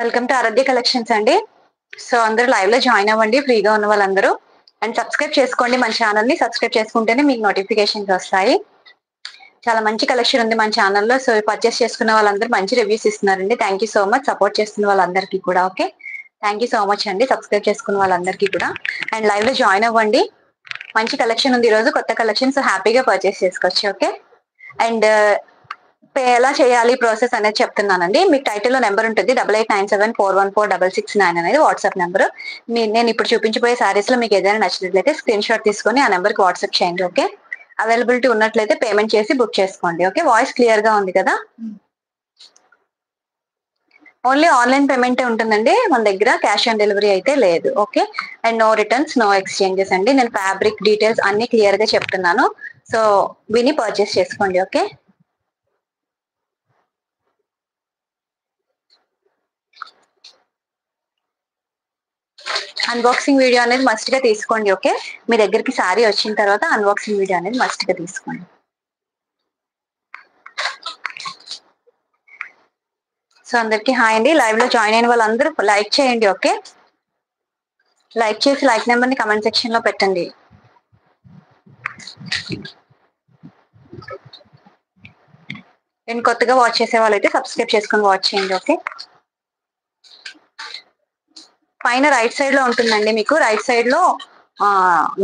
Welcome to Aaradhya collections అండి. So అందరూ live లో జాయిన్ అవ్వండి ఫ్రీగా ఉన్న వాళ్ళందరూ. అండ్ సబ్స్క్రైబ్ చేసుకోండి మన ఛానల్ ని. సబ్స్క్రైబ్ చేసుకుంటేనే మీకు నోటిఫికేషన్స్ వస్తాయి. చాలా మంచి కలెక్షన్ ఉంది మన ఛానల్లో. సో పర్చేస్ చేసుకున్న వాళ్ళందరూ మంచి రివ్యూస్ ఇస్తున్నారండి. Thank you so much support చేస్తున్న వాళ్ళందరికీ కూడా. Okay, thank you so much అండి సబ్స్క్రైబ్ చేసుకున్న వాళ్ళందరికీ కూడా. అండ్ లైవ్ లో జాయిన్ అవ్వండి. మంచి కలెక్షన్ ఉంది ఈ రోజు, కొత్త కలెక్షన్. సో హ్యాపీగా పర్చేస్ చేసుకోవచ్చు. ఓకే, అండ్ పే ఎలా చేయాలి ప్రాసెస్ అనేది చెప్తున్నానండి. మీకు టైటిల్లో నెంబర్ ఉంటుంది 8897414669 అనేది వాట్సాప్ నెంబర్. నేను ఇప్పుడు చూపించబోయే సారీస్ లో మీకు ఏదైనా నచ్చినట్లయితే స్క్రీన్ షాట్ తీసుకొని ఆ నెంబర్ కి వాట్సాప్ చేయండి. ఓకే, అవైలబిలిటీ ఉన్నట్లయితే పేమెంట్ చేసి బుక్ చేసుకోండి. ఓకే, వాయిస్ క్లియర్ గా ఉంది కదా? ఓన్లీ ఆన్లైన్ పేమెంటే ఉంటుందండి మన దగ్గర, క్యాష్ ఆన్ డెలివరీ అయితే లేదు. Okay, and no returns no exchanges అండి. నేను ఫ్యాబ్రిక్ డీటెయిల్స్ అన్ని క్లియర్ గా చెప్తున్నాను. సో విని పర్చేస్ చేసుకోండి. ఓకే, అన్బాక్సింగ్ వీడియో అనేది మస్ట్ గా తీసుకోండి. ఓకే, మీ దగ్గరికి సారీ వచ్చిన తర్వాత అన్బాక్సింగ్ వీడియో అనేది మస్ట్ గా తీసుకోండి. సో అందరికి హాయ్ అండి. లైవ్ లో జాయిన్ అయిన వాళ్ళందరూ లైక్ చేయండి. ఓకే, లైక్ చేసి లైక్ నెంబర్ ని కమెంట్ సెక్షన్ లో పెట్టండి. నేను కొత్తగా వాచ్ చేసే వాళ్ళైతే సబ్స్క్రైబ్ చేసుకొని వాచ్ చేయండి. ఓకే, పైన రైట్ సైడ్ లో ఉంటుందండి. మీకు రైట్ సైడ్ లో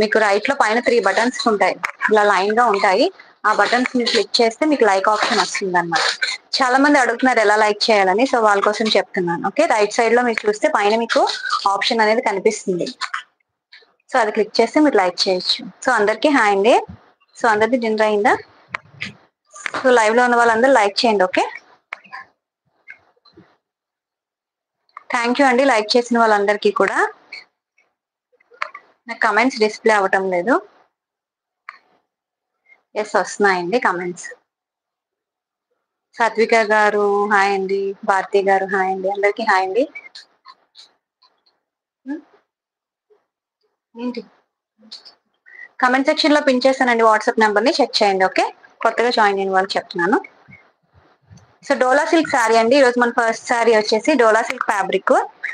మీకు రైట్ లో పైన 3 బటన్స్ ఉంటాయి, ఇలా లైన్ గా ఉంటాయి. ఆ బటన్స్ మీరు క్లిక్ చేస్తే మీకు లైక్ ఆప్షన్ వస్తుంది అనమాట. చాలా మంది అడుగుతున్నారు ఎలా లైక్ చేయాలని, సో వాళ్ళ కోసం చెప్తున్నాను. ఓకే, రైట్ సైడ్ లో మీరు చూస్తే పైన మీకు ఆప్షన్ అనేది కనిపిస్తుంది. సో అది క్లిక్ చేస్తే మీరు లైక్ చేయొచ్చు. సో అందరికి హాయ్ అండి. సో అందరిది డిన్నర్ అయిందా? సో లైవ్ లో ఉన్న వాళ్ళందరూ లైక్ చేయండి. ఓకే, థ్యాంక్ యూ అండి లైక్ చేసిన వాళ్ళందరికీ కూడా. నాకు కమెంట్స్ డిస్ప్లే అవ్వటం లేదు. ఎస్ వస్తున్నాయండి కమెంట్స్. సాత్విక గారు హాయ్ అండి, భారతి గారు హాయ్ అండి, అందరికి హాయ్ అండి. ఏంటి కమెంట్ సెక్షన్ లో పిన్ చేస్తానండి వాట్సాప్ నెంబర్ ని, చెక్ చేయండి. ఓకే, కొత్తగా జాయిన్ అయిన వాళ్ళు చెప్తున్నాను. సో డోలా సిల్క్ శారీ అండి. ఈరోజు మన ఫస్ట్ శారీ వచ్చేసి డోలా సిల్క్ ఫ్యాబ్రిక్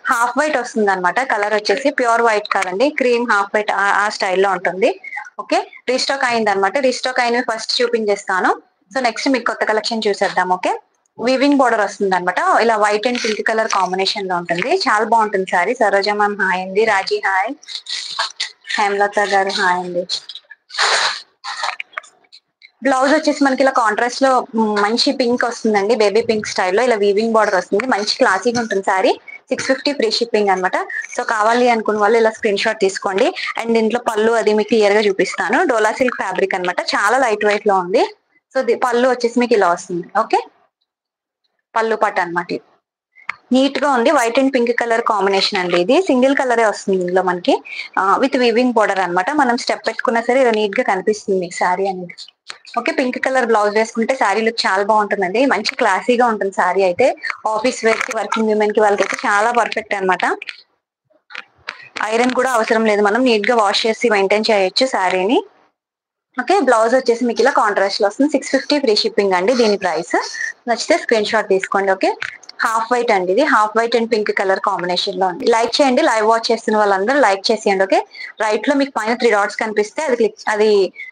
హాఫ్ వైట్ వస్తుంది అనమాట. కలర్ వచ్చేసి ప్యూర్ వైట్ కదండి, క్రీమ్ హాఫ్ వైట్ ఆ స్టైల్లో ఉంటుంది. ఓకే, రీస్టాక్ అయింది అనమాట. రీస్టాక్ అయినవి ఫస్ట్ చూపించేస్తాను. సో నెక్స్ట్ మీకు కొత్త కలెక్షన్ చూసేద్దాం. ఓకే, వీవింగ్ బోర్డర్ వస్తుంది అనమాట. ఇలా white and pink colour combination లో ఉంటుంది. చాలా బాగుంటుంది సారీ. సరోజా మ్యామ్ హాయ్ అండి, రాజీ హాయ్, హేమలత గారు హాయ్ అండి. బ్లౌజ్ వచ్చేసి మనకి ఇలా కాంట్రాస్ట్ లో మంచి పింక్ వస్తుందండి, బేబీ పింక్ స్టైల్లో ఇలా వీవింగ్ బార్డర్ వస్తుంది. మంచి క్లాసీగా ఉంటుంది సారీ. 650 ఫ్రీ షిప్పింగ్ అనమాట. సో కావాలి అనుకున్న వాళ్ళు ఇలా స్క్రీన్ షాట్ తీసుకోండి. అండ్ దీంట్లో పళ్ళు అది మీకు క్లియర్ గా చూపిస్తాను. డోలా సిల్క్ ఫ్యాబ్రిక్ అనమాట, చాలా లైట్ వెయిట్ లో ఉంది. సో పళ్ళు వచ్చేసి మీకు ఇలా వస్తుంది. ఓకే, పళ్ళు పట్టు అనమాట. నీట్ గా ఉంది, white and pink colour combination అండి. ఇది సింగిల్ కలరే వస్తుంది ఇందులో మనకి, విత్ వీవింగ్ బోర్డర్ అనమాట. మనం స్టెప్ పెట్టుకున్నా సరే ఇలా నీట్ గా కనిపిస్తుంది శారీ అనేది. ఓకే, పింక్ కలర్ బ్లౌజ్ వేసుకుంటే శారీ లుక్ చాలా బాగుంటుందండి. మంచి క్లాసీగా ఉంటుంది శారీ అయితే. ఆఫీస్ వేర్ కి, వర్కింగ్ విమెన్ కి వాళ్ళకైతే చాలా పర్ఫెక్ట్ అనమాట. ఐరన్ కూడా అవసరం లేదు, మనం నీట్ గా వాష్ చేసి మెయింటైన్ చేయొచ్చు శారీని. ఓకే, బ్లౌజ్ వచ్చేసి మీకు ఇలా కాంట్రాస్ట్ లో వస్తుంది. 650 ఫ్రీ షిప్పింగ్ అండి దీని ప్రైస్. నచ్చితే స్క్రీన్ షాట్ తీసుకోండి. ఓకే, హాఫ్ వైట్ అండి, ఇది half white and pink colour combination లో ఉంది. లైక్ చేయండి, లైవ్ వాచ్ చేస్తున్న వాళ్ళందరూ లైక్ చేసేయండి. ఓకే, రైట్ లో మీకు పైన 3 డాట్స్ కనిపిస్తే అది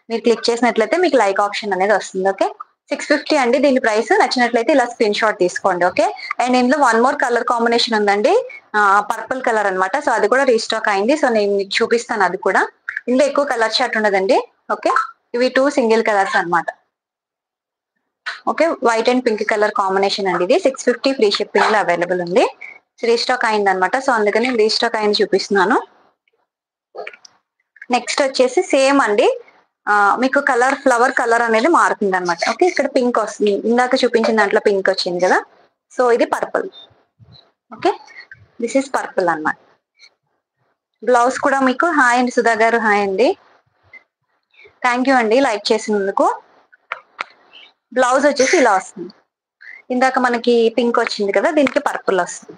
మీరు క్లిక్ చేసినట్లయితే మీకు లైక్ ఆప్షన్ అనేది వస్తుంది. ఓకే, 650 అండి దీని ప్రైస్. నచ్చినట్లయితే ఇలా స్క్రీన్ షాట్ తీసుకోండి. ఓకే, అండ్ ఇందులో వన్ మోర్ కలర్ కాంబినేషన్ ఉందండి, పర్పుల్ కలర్ అనమాట. సో అది కూడా రీస్టాక్ అయింది. సో నేను మీకు చూపిస్తాను అది కూడా. ఇందులో ఎక్కువ కలర్ చార్ట్ ఉండదండి. ఓకే, ఇవి 2 సింగిల్ కలర్స్ అనమాట. Okay, white and pink colour combination అండి. ఇది 650 ఫ్రీ షిప్పింగ్ లో అవైలబుల్ ఉంది. రీస్టాక్ అయింది అనమాట. సో అందుకని రీస్టాక్ అయింది చూపిస్తున్నాను. నెక్స్ట్ వచ్చేసి సేమ్ అండి, మీకు కలర్ ఫ్లవర్ కలర్ అనేది మారుతుంది అనమాట. ఓకే, ఇక్కడ పింక్ వస్తుంది, ఇందాక చూపించిన దాంట్లో పింక్ వచ్చింది కదా. సో ఇది purple. Okay, this is purple అన్నమాట. బ్లౌజ్ కూడా మీకు హాయ్ అండి, సుధా గారు హాయ్ అండి, థ్యాంక్ యూ అండి లైక్ చేసినందుకు. బ్లౌజ్ వచ్చేసి ఇలా వస్తుంది. ఇందాక మనకి పింక్ వచ్చింది కదా, దీనికి పర్పుల్ వస్తుంది.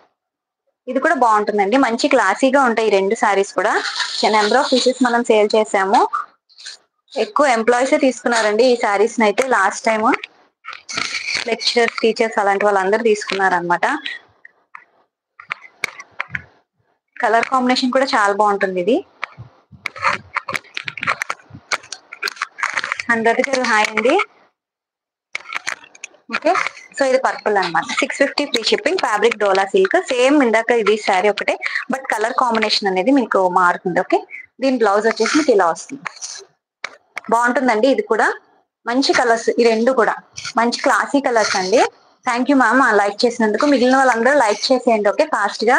ఇది కూడా బాగుంటుందండి, మంచి క్లాసీగా ఉంటాయి ఈ రెండు శారీస్ కూడా. నెంబర్ ఆఫ్ పీసెస్ మనం సేల్ చేసాము, ఎక్కువ ఎంప్లాయీసే తీసుకున్నారండి ఈ శారీస్ అయితే. లాస్ట్ టైం లెక్చరర్స్, టీచర్స్ అలాంటి వాళ్ళందరూ తీసుకున్నారనమాట. కలర్ కాంబినేషన్ కూడా చాలా బాగుంటుంది ఇది. అందరి గారు హాయ్ అండి. ఓకే, సో ఇది పర్పుల్ అనమాట. 650 ఫ్రీ షిప్పింగ్. ఫ్యాబ్రిక్ డోలా సిల్క్. సేమ్ ఇందాక ఇది శారీ ఒకటే, బట్ కలర్ కాంబినేషన్ అనేది మీకు మారుతుంది. ఓకే, దీని బ్లౌజ్ వచ్చేసి మీకు ఇలా వస్తుంది. బాగుంటుందండి ఇది కూడా. మంచి కలర్స్ ఈ రెండు కూడా, మంచి క్లాసీ కలర్స్ అండి. థ్యాంక్ యూ మ్యామ్ లైక్ చేసినందుకు. మిగిలిన వాళ్ళందరూ లైక్ చేసేయండి. ఓకే, ఫాస్ట్ గా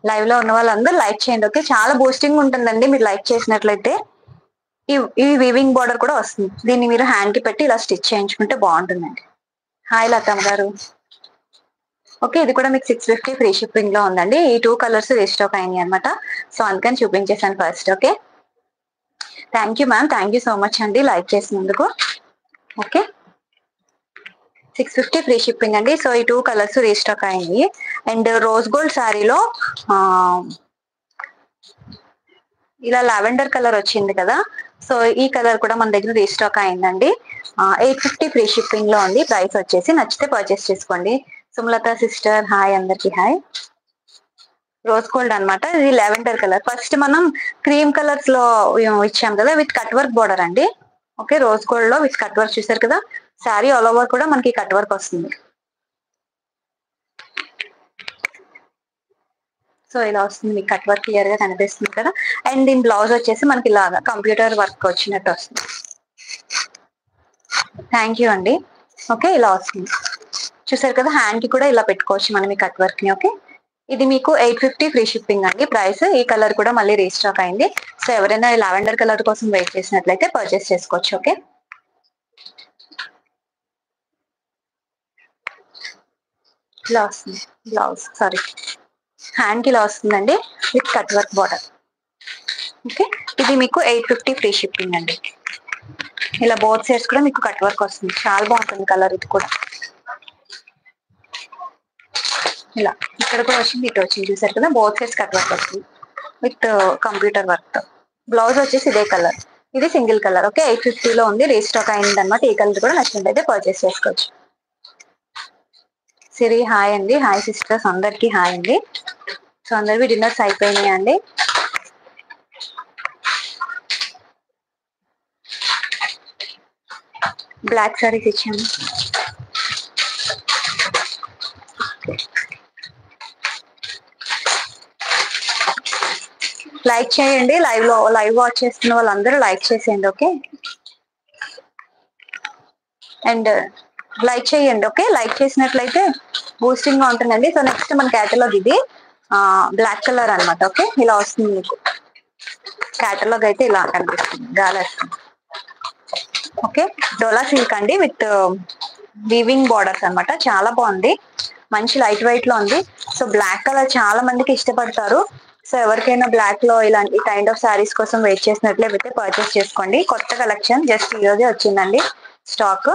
లైవ్ లో ఉన్న వాళ్ళందరూ లైక్ చేయండి. ఓకే, చాలా బూస్టింగ్ ఉంటుందండి మీరు లైక్ చేసినట్లయితే. ఈ వీవింగ్ బార్డర్ కూడా వస్తుంది. దీన్ని మీరు హ్యాండ్ కి పెట్టి ఇలా స్టిచ్ చేయించుకుంటే బాగుంటుందండి. హాయ్ లతమ్మ గారు. ఓకే, ఇది కూడా మీకు 650 ఫ్రీ షిప్పింగ్ లో ఉందండి. ఈ 2 కలర్స్ రీస్టాక్ అయినాయి అనమాట, సో అందుకని చూపించేసాను first. Okay, thank you ma'am, thank you so much అండి లైక్ చేసినందుకు. ఓకే, 650 ఫ్రీ షిప్పింగ్ అండి. సో ఈ 2 కలర్స్ రీస్టాక్ అయింది. అండ్ రోజ్ గోల్డ్ శారీలో ఇలా లావెండర్ కలర్ వచ్చింది కదా, సో ఈ కలర్ కూడా మన దగ్గర రీస్టాక్ అయిందండి. 850 ఫ్రీ షిప్పింగ్ లో ఉంది. ప్రైస్ వచ్చేసి నచ్చితే పర్చేస్ చేసుకోండి. సుమలత సిస్టర్ హాయ్, అందరికి హాయ్. రోజ్ గోల్డ్ అనమాట, ఇది లావెండర్ కలర్. ఫస్ట్ మనం క్రీమ్ కలర్స్ లో ఇచ్చాం కదా విత్ కట్ వర్క్ బోర్డర్ అండి. ఓకే, రోజ్ గోల్డ్ లో విత్ కట్ వర్క్ చూసారు కదా. శారీ ఆల్ ఓవర్ కూడా మనకి కట్ వర్క్ వస్తుంది. సో ఇలా వస్తుంది, మీకు కట్ వర్క్ క్లియర్ గా కనిపిస్తుంది కదా. అండ్ దీని బ్లౌజ్ వచ్చేసి మనకి ఇలాగా కంప్యూటర్ వర్క్ వచ్చినట్టు వస్తుంది. థ్యాంక్ యూ అండి. ఓకే, ఇలా వస్తుంది చూసారు కదా. హ్యాండ్ కి కూడా ఇలా పెట్టుకోవచ్చు మనం ఈ కట్ వర్క్ ని. ఓకే, ఇది మీకు 850 ఫ్రీ షిప్పింగ్ అండి ప్రైస్. ఈ కలర్ కూడా మళ్ళీ రీస్టాక్ అయింది. సో ఎవరైనా లావెండర్ కలర్ కోసం వెయిట్ చేసినట్లయితే పర్చేస్ చేసుకోవచ్చు. ఓకే, ఇలా వస్తుంది బ్లౌజ్, సారీ హ్యాండ్ కి ఇలా వస్తుందండి with cut work border. Okay, ఇది మీకు 850 ఫ్రీ షిప్పింగ్ అండి. ఇలా బోత్ సైడ్స్ కూడా మీకు కట్ వర్క్ వస్తుంది. చాలా బాగుంటుంది కలర్ ఇది కూడా. ఇలా ఇక్కడ కూడా వచ్చింది, ఇటు వచ్చింది చూసారు కదా. బోత్ సైడ్స్ కట్ వర్క్ వస్తుంది విత్ కంప్యూటర్ వర్క్. బ్లౌజ్ వచ్చేసి ఇదే కలర్, ఇది సింగిల్ కలర్. ఓకే, 850 లో ఉంది, రీస్టాక్ అయింది అనమాట. ఈ కలర్ కూడా నచ్చినట్టయితే పర్చేస్ చేసుకోవచ్చు. సిరి హాయ్ అండి. హాయ్ సిస్టర్స్ అందరికి హాయ్ అండి. సో అందరివి డిన్నర్స్ అయిపోయినాయి అండి. బ్లాక్ సారీస్ ఇచ్చాము. లైక్ చేయండి, లైవ్ వాచ్ చేస్తున్న వాళ్ళందరూ లైక్ చేసేయండి. ఓకే, అండ్ లైక్ చేయండి. ఓకే, లైక్ చేసినట్లయితే బూస్టింగ్ గా ఉంటుందండి. సో నెక్స్ట్ మన క్యాటలాగ్ ఇది బ్లాక్ కలర్ అనమాట. ఓకే, ఇలా వస్తుంది మీకు క్యాటలాగ్ అయితే ఇలా కనిపిస్తుంది, గాలి వస్తుంది. ఓకే, డోలా సిల్క్ అండి విత్ వీవింగ్ బార్డర్స్ అనమాట. చాలా బాగుంది, మంచి లైట్ వెయిట్ లో ఉంది. సో బ్లాక్ కలర్ చాలా మందికి ఇష్టపడతారు. సో ఎవరికైనా బ్లాక్ లో ఇలాంటి కైండ్ ఆఫ్ శారీస్ కోసం వెయిట్ చేసినట్లయితే పర్చేస్ చేసుకోండి. కొత్త కలెక్షన్ జస్ట్ ఈ రోజే వచ్చిందండి stock.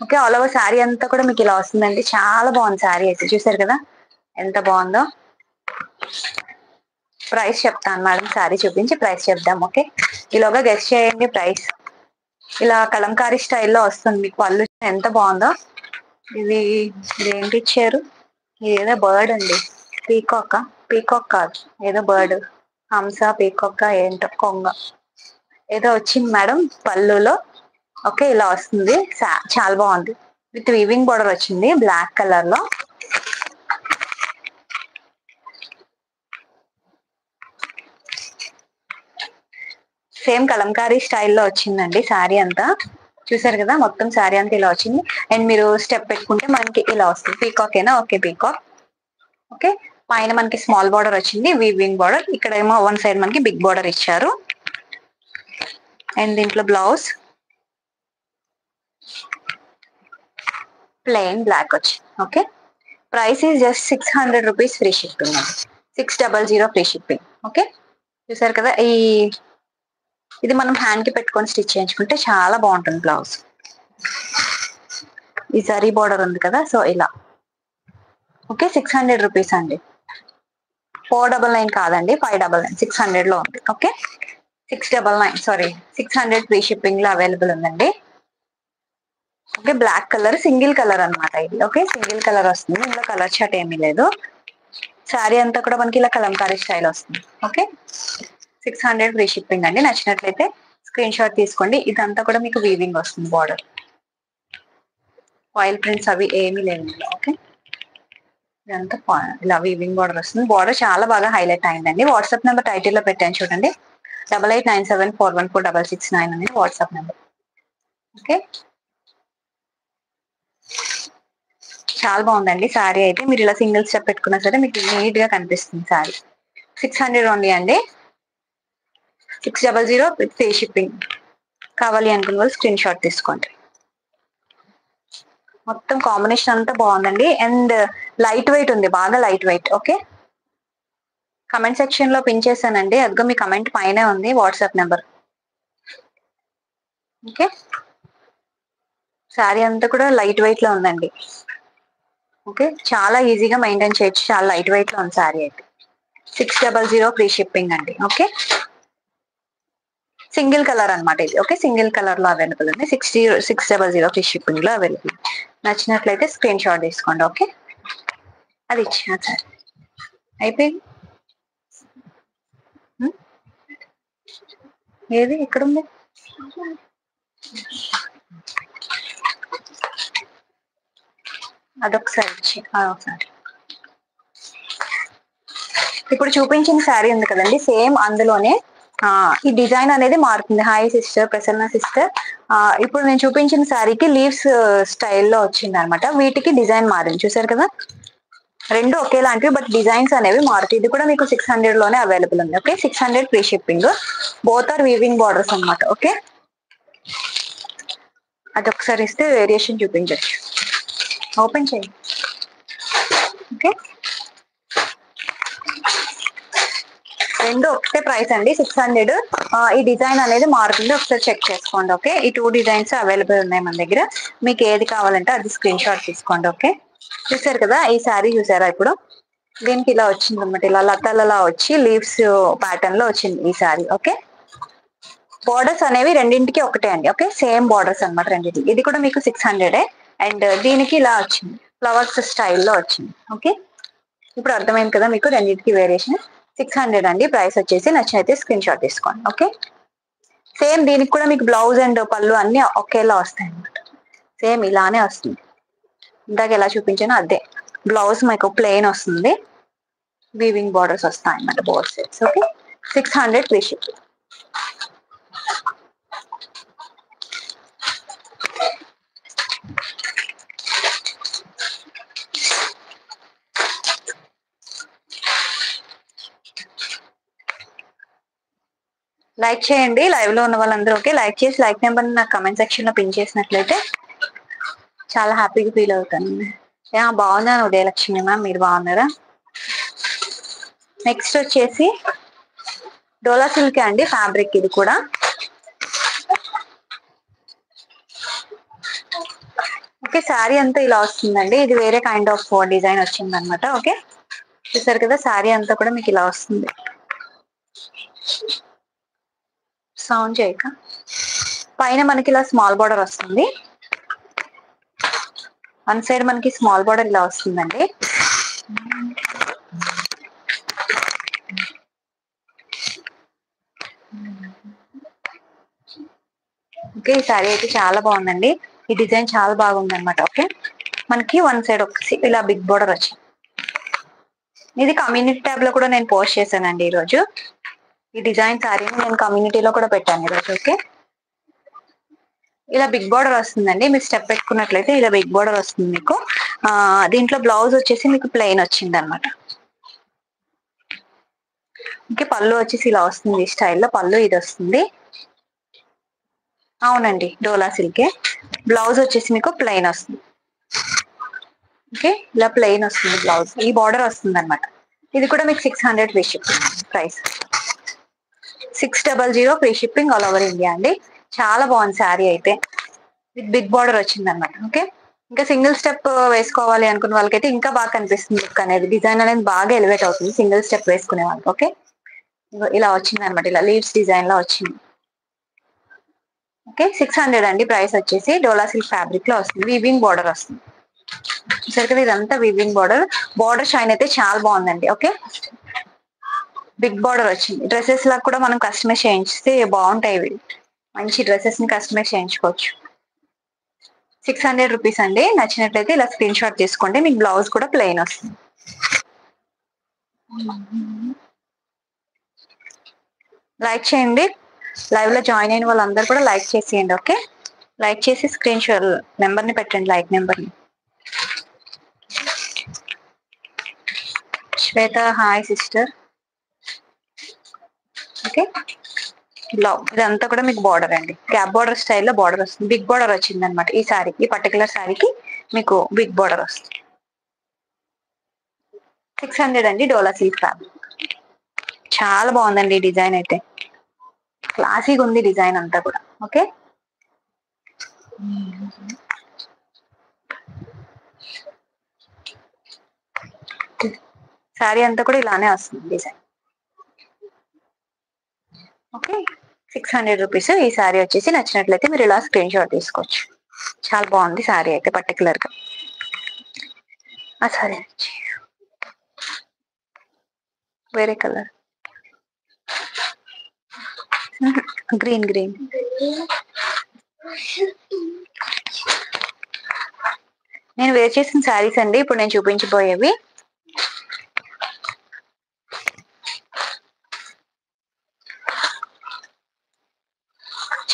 Okay, all over sari అంతా కూడా మీకు ఇలా వస్తుందండి. చాలా బాగుంది శారీ అయితే, చూసారు కదా ఎంత బాగుందో. ప్రైస్ చెప్తాను మేడం, శారీ చూపించి ప్రైస్ చెప్దాం. ఓకే, ఈలోగా గెస్ట్ చేయండి ప్రైస్. ఇలా కలంకారీ స్టైల్లో వస్తుంది మీకు పళ్ళు, ఎంత బాగుందో. ఇది ఏంటి ఇచ్చారు, ఏదో బర్డ్ అండి, పీకాక్. పీకాక్ కాదు, ఏదో బర్డ్, హంస పీకాక్ ఏంటో కొంగ ఏదో వచ్చింది మేడం పళ్ళులో. ఓకే, ఇలా వస్తుంది, చాలా బాగుంది. విత్ వీవింగ్ బోర్డర్ వచ్చింది బ్లాక్ కలర్ లో. సేమ్ కలంకారీ స్టైల్లో వచ్చిందండి శారీ అంతా, చూసారు కదా. మొత్తం శారీ అంతా ఇలా వచ్చింది. అండ్ మీరు స్టెప్ పెట్టుకుంటే మనకి ఇలా వస్తుంది. పీకాక్ ఏనా, ఓకే పీకాక్. ఓకే, పైన మనకి స్మాల్ బార్డర్ వచ్చింది వీవింగ్ బార్డర్. ఇక్కడ ఏమో వన్ సైడ్ మనకి బిగ్ బార్డర్ ఇచ్చారు. అండ్ దీంట్లో బ్లౌజ్ ప్లెయిన్ బ్లాక్ వచ్చింది. Okay, price is just 600 rupees free shipping అండి. 600 ఫ్రీ షిప్పింగ్. ఓకే, చూసారు కదా. ఇది మనం హ్యాండ్ కి పెట్టుకొని స్టిచ్ చేయించుకుంటే చాలా బాగుంటుంది బ్లౌజ్. ఈ జరీ బార్డర్ ఉంది కదా, సో ఇలా. ఓకే, 600 రూపీస్ అండి. 499 కాదండి, 599, 600 లో ఉంది. ఓకే, 699 సారీ 600 ఫ్రీ షిప్పింగ్ లో అవైలబుల్ ఉందండి. Okay, black colour single colour అన్నమాట ఇది. ఓకే, సింగిల్ కలర్ వస్తుంది, ఇందులో కలర్ చాట్ ఏమీ లేదు. శారీ అంతా కూడా మనకి ఇలా కలంకారీ స్టైల్ వస్తుంది. ఓకే, 600 ఫ్రీ షిప్పింగ్ అండి. నచ్చినట్లయితే స్క్రీన్ షాట్ తీసుకోండి. ఇదంతా కూడా మీకు వీవింగ్ వస్తుంది, బార్డర్ ఆయిల్ ప్రింట్స్ అవి ఏమీ లేవు ఇందులో. ఓకే, ఇదంతా ఇలా వీవింగ్ బార్డర్ వస్తుంది. బార్డర్ చాలా బాగా హైలైట్ అయిందండి. వాట్సాప్ నెంబర్ టైటిల్ లో పెట్టాను చూడండి, 8897414669 అనేది వాట్సాప్ నెంబర్. ఓకే, చాలా బాగుందండి శారీ అయితే. మీరు ఇలా సింగిల్ స్టెప్ పెట్టుకున్నా సరే మీకు నీట్ గా కనిపిస్తుంది శారీ. 600 ఓన్లీ అండి, 600 విత్ ఫ్రీ షిప్పింగ్. కావాలి అనుకున్న వాళ్ళు స్క్రీన్ షాట్ తీసుకోండి. మొత్తం కాంబినేషన్ అంతా బాగుందండి, అండ్ లైట్ వెయిట్ ఉంది, బాగా light weight. Okay, comment section లో పిన్ చేశానండి, అదిగో మీ కమెంట్ పైనే ఉంది వాట్సాప్ నెంబర్. ఓకే, శారీ అంతా కూడా లైట్ వెయిట్ లో ఉందండి. ఓకే, చాలా ఈజీగా మెయింటైన్ చేయొచ్చు, చాలా లైట్ వెయిట్ లో ఉంది శారీ అయితే. 600 ఫ్రీ షిప్పింగ్ అండి. ఓకే, సింగిల్ కలర్ అనమాట ఇది. ఓకే, సింగిల్ కలర్ లో అవైలబుల్ ఉంది. 600 ఫ్రీ షిప్పింగ్ లో అవైలబుల్. నచ్చినట్లయితే స్క్రీన్ షాట్ తీసుకోండి. ఓకే, అది ఇచ్చిన సార్ అయిపోయింది. ఏది ఎక్కడుంది? అదొకసారి ఇచ్చి ఒకసారి. ఇప్పుడు చూపించిన శారీ ఉంది కదండి, సేమ్ అందులోనే ఈ డిజైన్ అనేది మారుతుంది. Hi sister, Prasanna sister. ఇప్పుడు నేను చూపించిన శారీకి లీవ్స్ స్టైల్లో వచ్చింది అనమాట. వీటికి డిజైన్ మారింది, చూసారు కదా. రెండు ఒకేలాంటివి, బట్ డిజైన్స్ అనేవి మారుతాయి. ఇది కూడా మీకు 600 లోనే అవైలబుల్ ఉంది. Okay, 600 free shipping. Both are weaving borders అనమాట. ఓకే, అదొకసారి ఇస్తే వేరియేషన్ చూపించచ్చు. ఓపెన్ చేయండి. ఓకే, రెండు ఒకటే ప్రైస్ అండి, 600. ఈ డిజైన్ అనేది మారుతుంది, ఒకసారి చెక్ చేసుకోండి. ఓకే, ఈ 2 డిజైన్స్ అవైలబుల్ ఉన్నాయి మన దగ్గర. మీకు ఏది కావాలంటే అది స్క్రీన్ షాట్ తీసుకోండి. ఓకే, చూసారు కదా ఈ శారీ, చూసారా ఇప్పుడు దీనికి ఇలా వచ్చింది అనమాట, ఇలా లతలలా వచ్చి లీవ్స్ ప్యాటర్న్ లో వచ్చింది ఈ శారీ. ఓకే, బార్డర్స్ అనేవి రెండింటికి ఒకటే అండి. ఓకే, సేమ్ బార్డర్స్ అనమాట రెండింటికి. ఇది కూడా మీకు 600. అండ్ దీనికి ఇలా వచ్చింది, ఫ్లవర్స్ స్టైల్లో వచ్చింది. ఓకే, ఇప్పుడు అర్థమైంది కదా మీకు రెండింటికి వేరియేషన్. 600 అండి ప్రైస్ వచ్చేసి. నచ్చినైతే స్క్రీన్ షాట్ తీసుకోండి. ఓకే, సేమ్ దీనికి కూడా మీకు బ్లౌజ్ అండ్ పళ్ళు అన్ని ఒకేలా వస్తాయి అనమాట. సేమ్ ఇలానే వస్తుంది, ఇందాక ఎలా చూపించానో అదే. బ్లౌజ్ మీకు ప్లెయిన్ వస్తుంది, వీవింగ్ బార్డర్స్ వస్తాయి అన్నమాట both sides. Okay, 600 free shipping. Like చేయండి లైవ్ లో ఉన్న వాళ్ళందరూ. ఓకే, లైక్ చేసి లైక్ నెంబర్ నాకు కమెంట్ సెక్షన్ లో పిన్ చేసినట్లయితే చాలా హ్యాపీగా ఫీల్ అవుతాను. బాగున్నాను ఉదయలక్ష్మి మ్యామ్, మీరు బాగున్నారా? నెక్స్ట్ వచ్చేసి డోలా సిల్క్ అండి, ఫ్యాబ్రిక్ ఇది కూడా. ఓకే, శారీ అంతా ఇలా వస్తుందండి, ఇది వేరే కైండ్ ఆఫ్ డిజైన్ వచ్చింది అనమాట. ఓకే, చూసారు కదా శారీ అంతా కూడా మీకు ఇలా వస్తుంది. సౌండ్ చేయక, పైన మనకి ఇలా స్మాల్ బార్డర్ వస్తుంది, వన్ సైడ్ మనకి స్మాల్ బార్డర్ ఇలా వస్తుందండి. ఓకే, ఈ శారీ అయితే చాలా బాగుందండి, ఈ డిజైన్ చాలా బాగుంది అనమాట. ఓకే, మనకి వన్ సైడ్ ఒక ఇలా బిగ్ బార్డర్ వచ్చింది. ఇది కమ్యూనిటీ ట్యాబ్ లో కూడా నేను పోస్ట్ చేశానండి ఈరోజు. ఈ డిజైన్ శారీని నేను కమ్యూనిటీలో కూడా పెట్టాను ఈరోజు. ఓకే, ఇలా బిగ్ బార్డర్ వస్తుందండి, మీరు స్టెప్ పెట్టుకున్నట్లయితే ఇలా బిగ్ బార్డర్ వస్తుంది మీకు. దీంట్లో బ్లౌజ్ వచ్చేసి మీకు ప్లెయిన్ వచ్చింది అనమాట. ఓకే, పళ్ళు వచ్చేసి ఇలా వస్తుంది, ఈ స్టైల్లో పళ్ళు ఇది వస్తుంది. అవునండి, డోలా సిల్కే. బ్లౌజ్ వచ్చేసి మీకు ప్లెయిన్ వస్తుంది. ఓకే, ఇలా ప్లెయిన్ వస్తుంది బ్లౌజ్, ఈ బార్డర్ వస్తుంది అనమాట. ఇది కూడా మీకు 600 free shipping price. 600 free shipping all over India అండి. చాలా బాగుంది శారీ అయితే, విత్ బిగ్ బార్డర్ వచ్చింది అనమాట. ఓకే, ఇంకా సింగిల్ స్టెప్ వేసుకోవాలి అనుకున్న వాళ్ళకైతే ఇంకా బాగా కనిపిస్తుంది లుక్ అనేది, డిజైన్ అనేది బాగా ఎలివేట్ అవుతుంది సింగిల్ స్టెప్ వేసుకునే వాళ్ళకి. ఓకే, ఇలా వచ్చింది అనమాట, ఇలా లీవ్స్ డిజైన్ లో వచ్చింది. ఓకే 600 అండి ప్రైస్ వచ్చేసి. డోలా సిల్క్ ఫ్యాబ్రిక్ లో వస్తుంది, వీవింగ్ బార్డర్ వస్తుంది. సరే కదా, ఇదంతా వీవింగ్ బార్డర్. బార్డర్ షైన్ అయితే చాలా బాగుందండి. ఓకే, బిగ్ బార్డర్ వచ్చింది. డ్రెస్సెస్ లా కూడా మనం కస్టమైజ్ చేయించితే బాగుంటాయి ఇవి. మంచి డ్రెస్సెస్ ని కస్టమైజ్ చేయించుకోవచ్చు. 600 రూపీస్ అండి. నచ్చినట్లయితే ఇలా స్క్రీన్ షాట్ తీసుకోండి. మీకు బ్లౌజ్ కూడా ప్లెయిన్ వస్తుంది. లైక్ చేయండి. లైవ్ లో జాయిన్ అయిన వాళ్ళందరూ కూడా లైక్ చేసేయండి. ఓకే, లైక్ చేసి స్క్రీన్ షాట్ నెంబర్ ని పెట్టండి, లైక్ నెంబర్ ని. శ్వేత హాయ్ సిస్టర్. ఓకే, ఇదంతా కూడా మీకు బార్డర్ అండి, గ్యాప్ బార్డర్ స్టైల్లో బార్డర్ వస్తుంది. బిగ్ బార్డర్ వచ్చింది అనమాట ఈ సారీకి. ఈ పర్టికులర్ సారీకి మీకు బిగ్ బార్డర్ వస్తుంది. 600 అండి. డోలా సిల్క్ ఫ్యాబ్రిక్ చాలా బాగుందండి. డిజైన్ అయితే క్లాసీగా ఉంది, డిజైన్ అంతా కూడా. ఓకే, శారీ అంతా కూడా ఇలానే వస్తుంది డిజైన్. ఓకే, 600 రూపీస్ ఈ శారీ వచ్చేసి. నచ్చినట్లయితే మీరు ఇలా స్క్రీన్ షాట్ తీసుకోవచ్చు. చాలా బాగుంది శారీ అయితే పర్టికులర్ గా. ఆ సారీ వేరే కలర్, గ్రీన్ గ్రీన్. నేను వేర్ చేసిన శారీస్ అండి ఇప్పుడు నేను చూపించబోయేవి.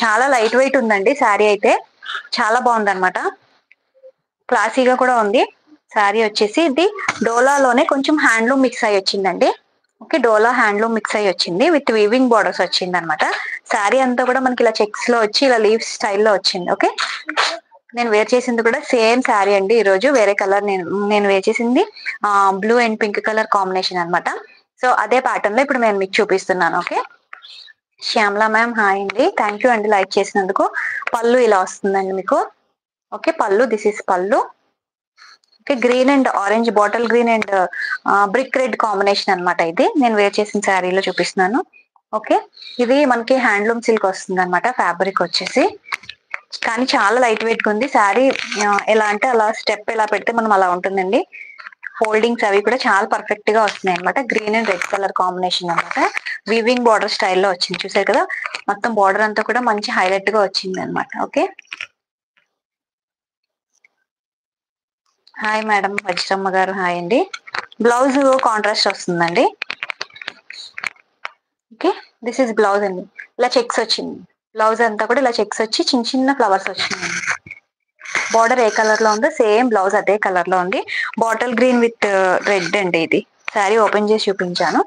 చాలా లైట్ వెయిట్ ఉందండి శారీ అయితే. చాలా బాగుంది అనమాట, క్లాసీగా కూడా ఉంది. శారీ వచ్చేసి ఇది డోలాలోనే కొంచెం హ్యాండ్లూమ్ మిక్స్ అయ్యి వచ్చిందండి. ఓకే, డోలా హ్యాండ్లూమ్ మిక్స్ అయ్యి వచ్చింది విత్ వీవింగ్ బార్డర్స్ వచ్చింది అనమాట. శారీ అంతా కూడా మనకి ఇలా చెక్స్ లో వచ్చి ఇలా లీవ్స్ స్టైల్లో వచ్చింది. ఓకే, నేను వేర్ చేసింది కూడా సేమ్ శారీ అండి. ఈ రోజు వేరే కలర్, నేను వేర్ చేసింది blue and pink colour combination అనమాట. సో అదే ప్యాటర్న్ లో ఇప్పుడు నేను మీకు చూపిస్తున్నాను. ఓకే, శ్యామలా మ్యామ్ హాయ్ అండి, థ్యాంక్ యూ అండి లైక్ చేసినందుకు. పళ్ళు ఇలా వస్తుందండి మీకు. ఓకే, పళ్ళు, దిస్ ఇస్ పళ్ళు. Okay, green and orange, bottle green and brick red combination అనమాట. ఇది నేను వేర్ చేసిన శారీలో చూపిస్తున్నాను. ఓకే, ఇది మనకి హ్యాండ్లూమ్ సిల్క్ వస్తుంది అనమాట ఫ్యాబ్రిక్ వచ్చేసి. కానీ చాలా లైట్ వెయిట్ ఉంది శారీ. ఎలా అంటే అలా స్టెప్ ఎలా పెడితే మనం అలా ఉంటుందండి. ఫోల్డింగ్స్ అవి కూడా చాలా పర్ఫెక్ట్ గా వస్తున్నాయి అనమాట. Green and red colour combination అనమాట. వీవింగ్ బార్డర్ స్టైల్లో వచ్చింది, చూసారు కదా. మొత్తం బార్డర్ అంతా కూడా మంచి హైలైట్ గా వచ్చింది అనమాట. ఓకే, హాయ్ మేడం వజ్రమ్మ గారు హాయ్ అండి. బ్లౌజ్ కాంట్రాస్ట్ వస్తుందండి. ఓకే, దిస్ ఇస్ బ్లౌజ్ అండి. ఇలా చెక్స్ వచ్చింది బ్లౌజ్ అంతా కూడా. ఇలా చెక్స్ వచ్చి చిన్న చిన్న ఫ్లవర్స్ వచ్చినాయి. బార్డర్ ఏ కలర్ లో ఉందో సేమ్ బ్లౌజ్ అదే కలర్ లో ఉంది. బాటిల్ గ్రీన్ విత్ రెడ్ అండి. ఇది శారీ ఓపెన్ చేసి చూపించాను.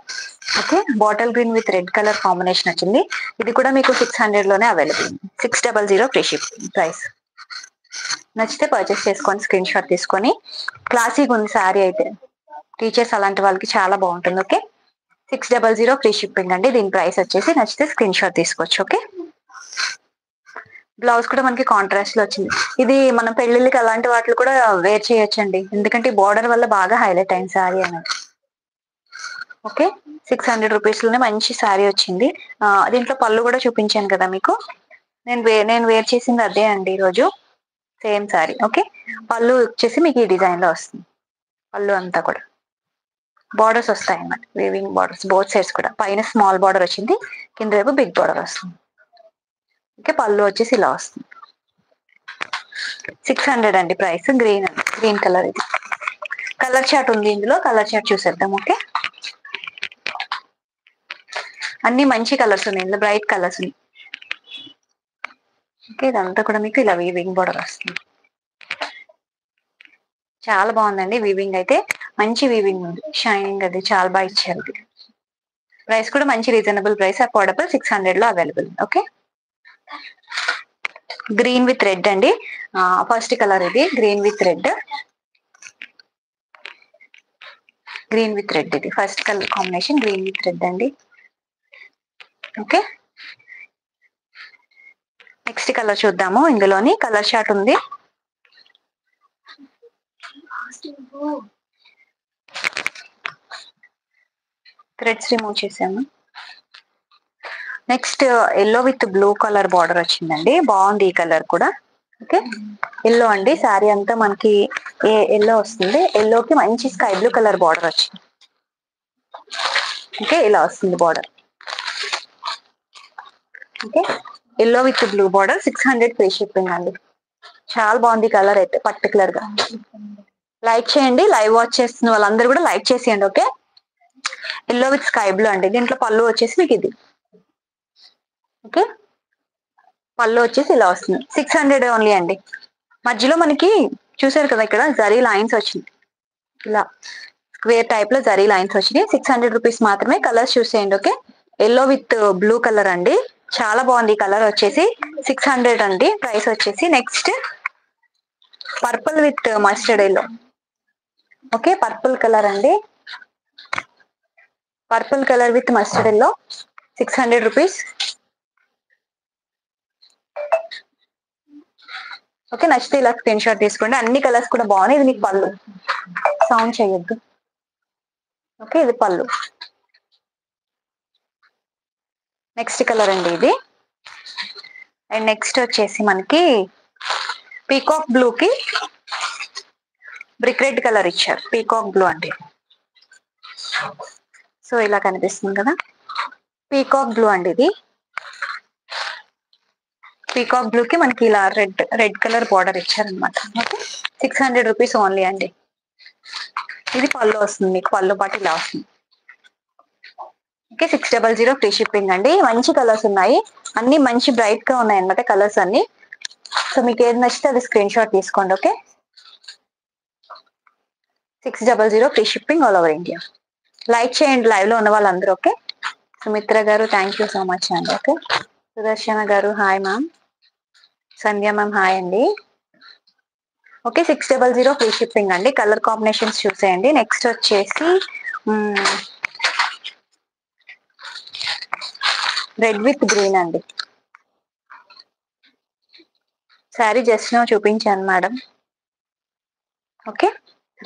Okay, bottle green with red colour combination వచ్చింది. ఇది కూడా మీకు 600 లోనే అవైలబుల్. 600 free ship price. నచ్చితే పర్చేస్ చేసుకోండి, స్క్రీన్ షాట్ తీసుకొని. క్లాసీగా ఉంది శారీ అయితే. టీచర్స్ అలాంటి వాళ్ళకి చాలా బాగుంటుంది. ఓకే, 600 ఫ్రీ షిప్పింగ్ అండి. దీని ప్రైస్ వచ్చేసి. నచ్చితే స్క్రీన్ షాట్ తీసుకోవచ్చు. ఓకే, బ్లౌజ్ కూడా మనకి కాంట్రాస్ట్ లో వచ్చింది. ఇది మనం పెళ్లిళ్ళకి అలాంటి వాటిలో కూడా వేర్ చేయొచ్చండి, ఎందుకంటే బార్డర్ వల్ల బాగా హైలైట్ అయింది శారీ అనేది. ఓకే, 600 రూపీస్ లోనే మంచి శారీ వచ్చింది. దీంట్లో పళ్ళు కూడా చూపించాను కదా మీకు. నేను వేర్ చేసింది అదే అండి ఈరోజు, సేమ్ శారీ. ఓకే, పళ్ళు వచ్చేసి మీకు ఈ డిజైన్ లో వస్తుంది. పళ్ళు అంతా కూడా బార్డర్స్ వస్తాయి అన్నమాట, వీవింగ్ బార్డర్స్ బోత్ సైడ్స్ కూడా. పైన స్మాల్ బార్డర్ వచ్చింది, కింద వైపు బిగ్ బార్డర్ వస్తుంది. ఓకే, పళ్ళు వచ్చేసి ఇలా వస్తుంది. 600 అండి ప్రైస్. Green colour. ఇది కలర్ చార్ట్ ఉంది ఇందులో, కలర్ చార్ట్ చూసేద్దాం. ఓకే, అన్ని మంచి కలర్స్ ఉన్నాయి ఇందులో, బ్రైట్ కలర్స్ ఉన్నాయి. ఓకే, ఇదంతా కూడా మీకు ఇలా వీవింగ్ బార్డర్ వస్తుంది. చాలా బాగుందండి వీవింగ్ అయితే. మంచి వీవింగ్ ఉంది, షైనింగ్ అది చాలా బాగా ఇచ్చారు. ప్రైస్ కూడా మంచి రీజనబుల్ ప్రైస్, అఫోర్డబుల్. 600 లో available. Okay, green with red అండి. ఫస్ట్ కలర్ ఇది, green with red. Green with red ఇది first colour combination, green with red అండి. ఓకే, నెక్స్ట్ కలర్ చూద్దాము. ఇందులోని కలర్ షార్ట్ ఉంది. థ్రెడ్స్ రిమూవ్ చేసాము. Next yellow with blue colour border వచ్చిందండి, బాగుంది ఈ కలర్ కూడా. ఓకే, ఎల్లో అండి, శారీ అంతా మనకి ఎల్లో వస్తుంది. ఎల్లోకి మంచి స్కై బ్లూ కలర్ బార్డర్ వచ్చింది. ఓకే, ఇలా వస్తుంది border. Okay, yellow with blue border, 600 free shipping అండి. చాలా బాగుంది కలర్ అయితే పర్టికులర్ గా. లైక్ చేయండి, లైవ్ వాచ్ చేస్తున్న వాళ్ళందరూ కూడా లైక్ చేసేయండి. Okay, yellow with sky blue అండి. దీంట్లో పళ్ళు వచ్చేసి మీకు ఇది. ఓకే, పళ్ళు వచ్చేసి ఇలా వస్తుంది. 600 ఓన్లీ అండి. మధ్యలో మనకి చూసారు కదా ఇక్కడ జరీ లైన్స్ వచ్చింది, ఇలా స్క్వేర్ టైప్ లో జరీ లైన్స్ వచ్చినాయి. 600 రూపీస్ మాత్రమే. కలర్స్ చూసేయండి. Okay, yellow with blue colour అండి, చాలా బాగుంది కలర్ వచ్చేసి. 600 అండి ప్రైస్ వచ్చేసి. Next purple with mustard yellow. Okay, purple colour అండి, purple colour with mustard yellow, 600 rupees. Okay, నచ్చితే ఇలా స్క్రీన్ షాట్ తీసుకోండి. అన్ని కలర్స్ కూడా బాగున్నాయి. ఇది మీకు పళ్ళు, సౌండ్ చేయొద్దు. ఓకే, ఇది పళ్ళు. నెక్స్ట్ కలర్ అండి ఇది. అండ్ నెక్స్ట్ వచ్చేసి మనకి పీకాక్ బ్లూ కి బ్రిక్ రెడ్ కలర్ ఇచ్చారు. పీకాక్ బ్లూ అండి, సో ఇలా కనిపిస్తుంది కదా, పీకాక్ బ్లూ అండి ఇది. పీకాక్ బ్లూ కి మనకి ఇలా రెడ్ కలర్ బార్డర్ ఇచ్చారనమాట. ఓకే, 600 రూపీస్ ఓన్లీ అండి. ఇది పళ్ళు వస్తుంది మీకు, పళ్ళు పాటు ఇలా వస్తుంది. ఓకే, 600 ఫ్రీ షిప్పింగ్ అండి. మంచి కలర్స్ ఉన్నాయి, అన్ని మంచి బ్రైట్ గా ఉన్నాయి అన్నమాట కలర్స్ అన్ని. సో మీకు ఏది నచ్చితే అది స్క్రీన్ షాట్ తీసుకోండి. Okay, 600 free shipping all over India. Like చేయండి లైవ్ లో ఉన్న వాళ్ళందరూ. ఓకే, సుమిత్ర గారు థ్యాంక్ యూ సో మచ్ అండి. ఓకే, సుదర్శన గారు హాయ్ మ్యామ్. సంధ్య మ్యామ్ హాయ్ అండి. ఓకే, 600 ఫ్రీ షిప్పింగ్ అండి. కలర్ కాంబినేషన్స్ చూసేయండి. నెక్స్ట్ వచ్చేసి రెడ్ విత్ గ్రీన్ అండి. శారీ జస్ట్ నో చూపించాను madam. Okay,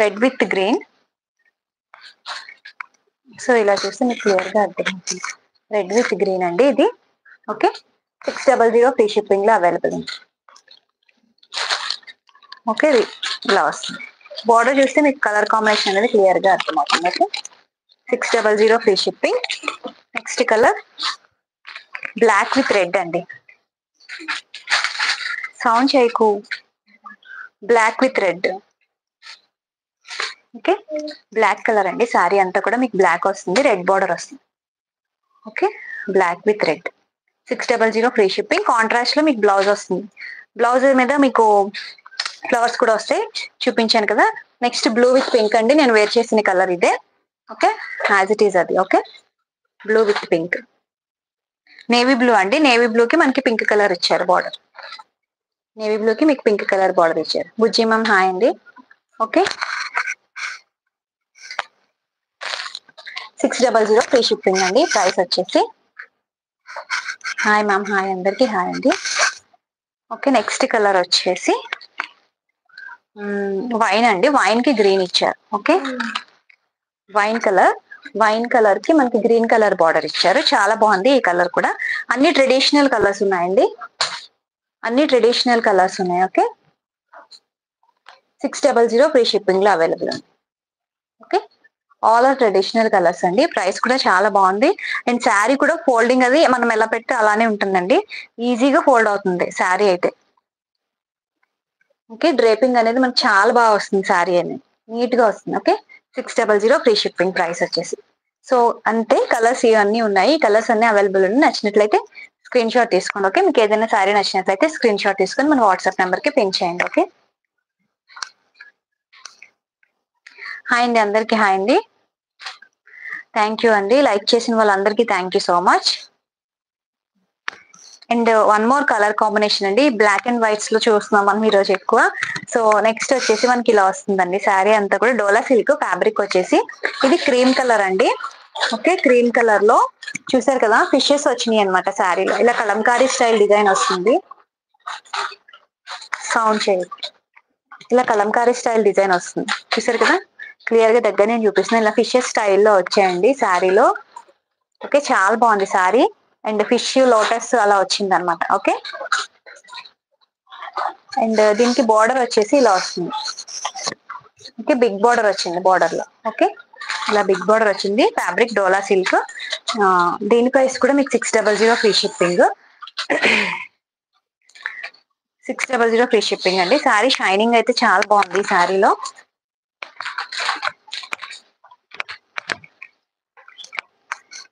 red with green. So ఇలా చూస్తే మీకు క్లియర్ గా అర్థమవుతుంది. రెడ్ విత్ గ్రీన్ అండి ఇది. ఓకే, 600 ఫ్రీ షిప్పింగ్ లో అవైలబుల్ ఉంది. ఓకే, ఇలా వస్తుంది. బార్డర్ చూస్తే మీకు కలర్ కాంబినేషన్ అనేది క్లియర్ గా అర్థమవుతుంది. Okay, 600 free shipping. Next colour black with red అండి. సౌండ్ చేయకు. Black with red. Okay, black colour అండి. శారీ అంతా కూడా మీకు బ్లాక్ వస్తుంది, రెడ్ బార్డర్ వస్తుంది. Okay, black with red, 600 free shipping. Contrast లో మీకు బ్లౌజ్ వస్తుంది. బ్లౌజ్ మీద మీకు ఫ్లవర్స్ కూడా వస్తాయి, చూపించాను కదా. నెక్స్ట్ బ్లూ విత్ పింక్ అండి, నేను వేర్ చేసిన కలర్ ఇదే. ఓకే, యాజ్ ఇట్ ఈస్ అది. Okay, blue with pink. Navy blue అండి, నేవీ బ్లూ కి మనకి పింక్ కలర్ ఇచ్చారు బార్డర్. నేవీ బ్లూ కి మీకు పింక్ కలర్ బార్డర్ ఇచ్చారు. బుజ్జి మ్యామ్ హాయ్ అండి. ఓకే, 600 ఫ్రీ షిప్పింగ్ అండి. ప్రైస్ వచ్చేసి. హాయ్ మ్యామ్ హాయ్, అందరికి హాయ్ అండి. ఓకే, నెక్స్ట్ కలర్ వచ్చేసి వైన్ అండి. వైన్ కి గ్రీన్ ఇచ్చారు. Okay, wine colour. Wine colour కి మనకి గ్రీన్ కలర్ బార్డర్ ఇచ్చారు. చాలా బాగుంది ఈ కలర్ కూడా. అన్ని ట్రెడిషనల్ కలర్స్ ఉన్నాయండి, అన్ని ట్రెడిషనల్ కలర్స్ ఉన్నాయి. ఓకే, 600 ఫ్రీ షిప్పింగ్ లో అవైలబుల్ ఉంది. Okay, all are traditional colours అండి. ప్రైస్ కూడా చాలా బాగుంది. అండ్ శారీ కూడా ఫోల్డింగ్ అది మనం ఎలా పెడితే అలానే ఉంటుందండి, ఈజీగా ఫోల్డ్ అవుతుంది శారీ అయితే. ఓకే, డ్రేపింగ్ అనేది మనకు చాలా బాగా వస్తుంది, శారీ అనేది నీట్ గా వస్తుంది. Okay, 600 free shipping. ప్రైస్ వచ్చేసి. సో అంతే, కలర్స్ ఇవన్నీ ఉన్నాయి. కలర్స్ అన్ని అవైలబుల్ ఉన్నాయి. నచ్చినట్లయితే స్క్రీన్ షాట్ తీసుకోండి. ఓకే, మీకు ఏదైనా శారీ నచ్చినట్లయితే స్క్రీన్ షాట్ తీసుకొని మన వాట్సాప్ నెంబర్ కి పిన్ చేయండి. ఓకే, హాయ్ అండి, అందరికి హాయ్ అండి. థ్యాంక్ యూ అండి, లైక్ చేసిన వాళ్ళందరికీ thank you so much. And one more colour combination అండి, బ్లాక్ అండ్ వైట్స్ లో చూస్తున్నాం మనం ఈ రోజు ఎక్కువ. సో నెక్స్ట్ వచ్చేసి మనకి ఇలా వస్తుందండి. శారీ అంతా కూడా డోలా సిల్క్ ఫ్యాబ్రిక్ వచ్చేసి ఇది క్రీమ్ కలర్ అండి. ఓకే, క్రీమ్ కలర్ లో చూసారు కదా ఫిషెస్ వచ్చినాయి అనమాట శారీలో. ఇలా కలంకారీ స్టైల్ డిజైన్ వస్తుంది. సౌండ్ చేయదు. ఇలా కలంకారీ స్టైల్ డిజైన్ వస్తుంది, చూసారు కదా. క్లియర్ గా దగ్గర నేను చూపిస్తున్నాను. ఇలా ఫిషెస్ స్టైల్లో వచ్చాయండి శారీలో. ఓకే, చాలా బాగుంది శారీ. అండ్ ఫిష్ లోటస్ అలా వచ్చింది అనమాట. ఓకే, అండ్ దీనికి బార్డర్ వచ్చేసి ఇలా వస్తుంది. ఓకే, బిగ్ బార్డర్ వచ్చింది బార్డర్ లో. ఓకే, ఇలా బిగ్ బార్డర్ వచ్చింది. ఫ్యాబ్రిక్ డోలా సిల్క్. దీని ప్రైస్ కూడా మీకు 600 ఫ్రీ షిప్పింగ్. 600 ఫ్రీ షిప్పింగ్ అండి. శారీ షైనింగ్ అయితే చాలా బాగుంది ఈ శారీలో.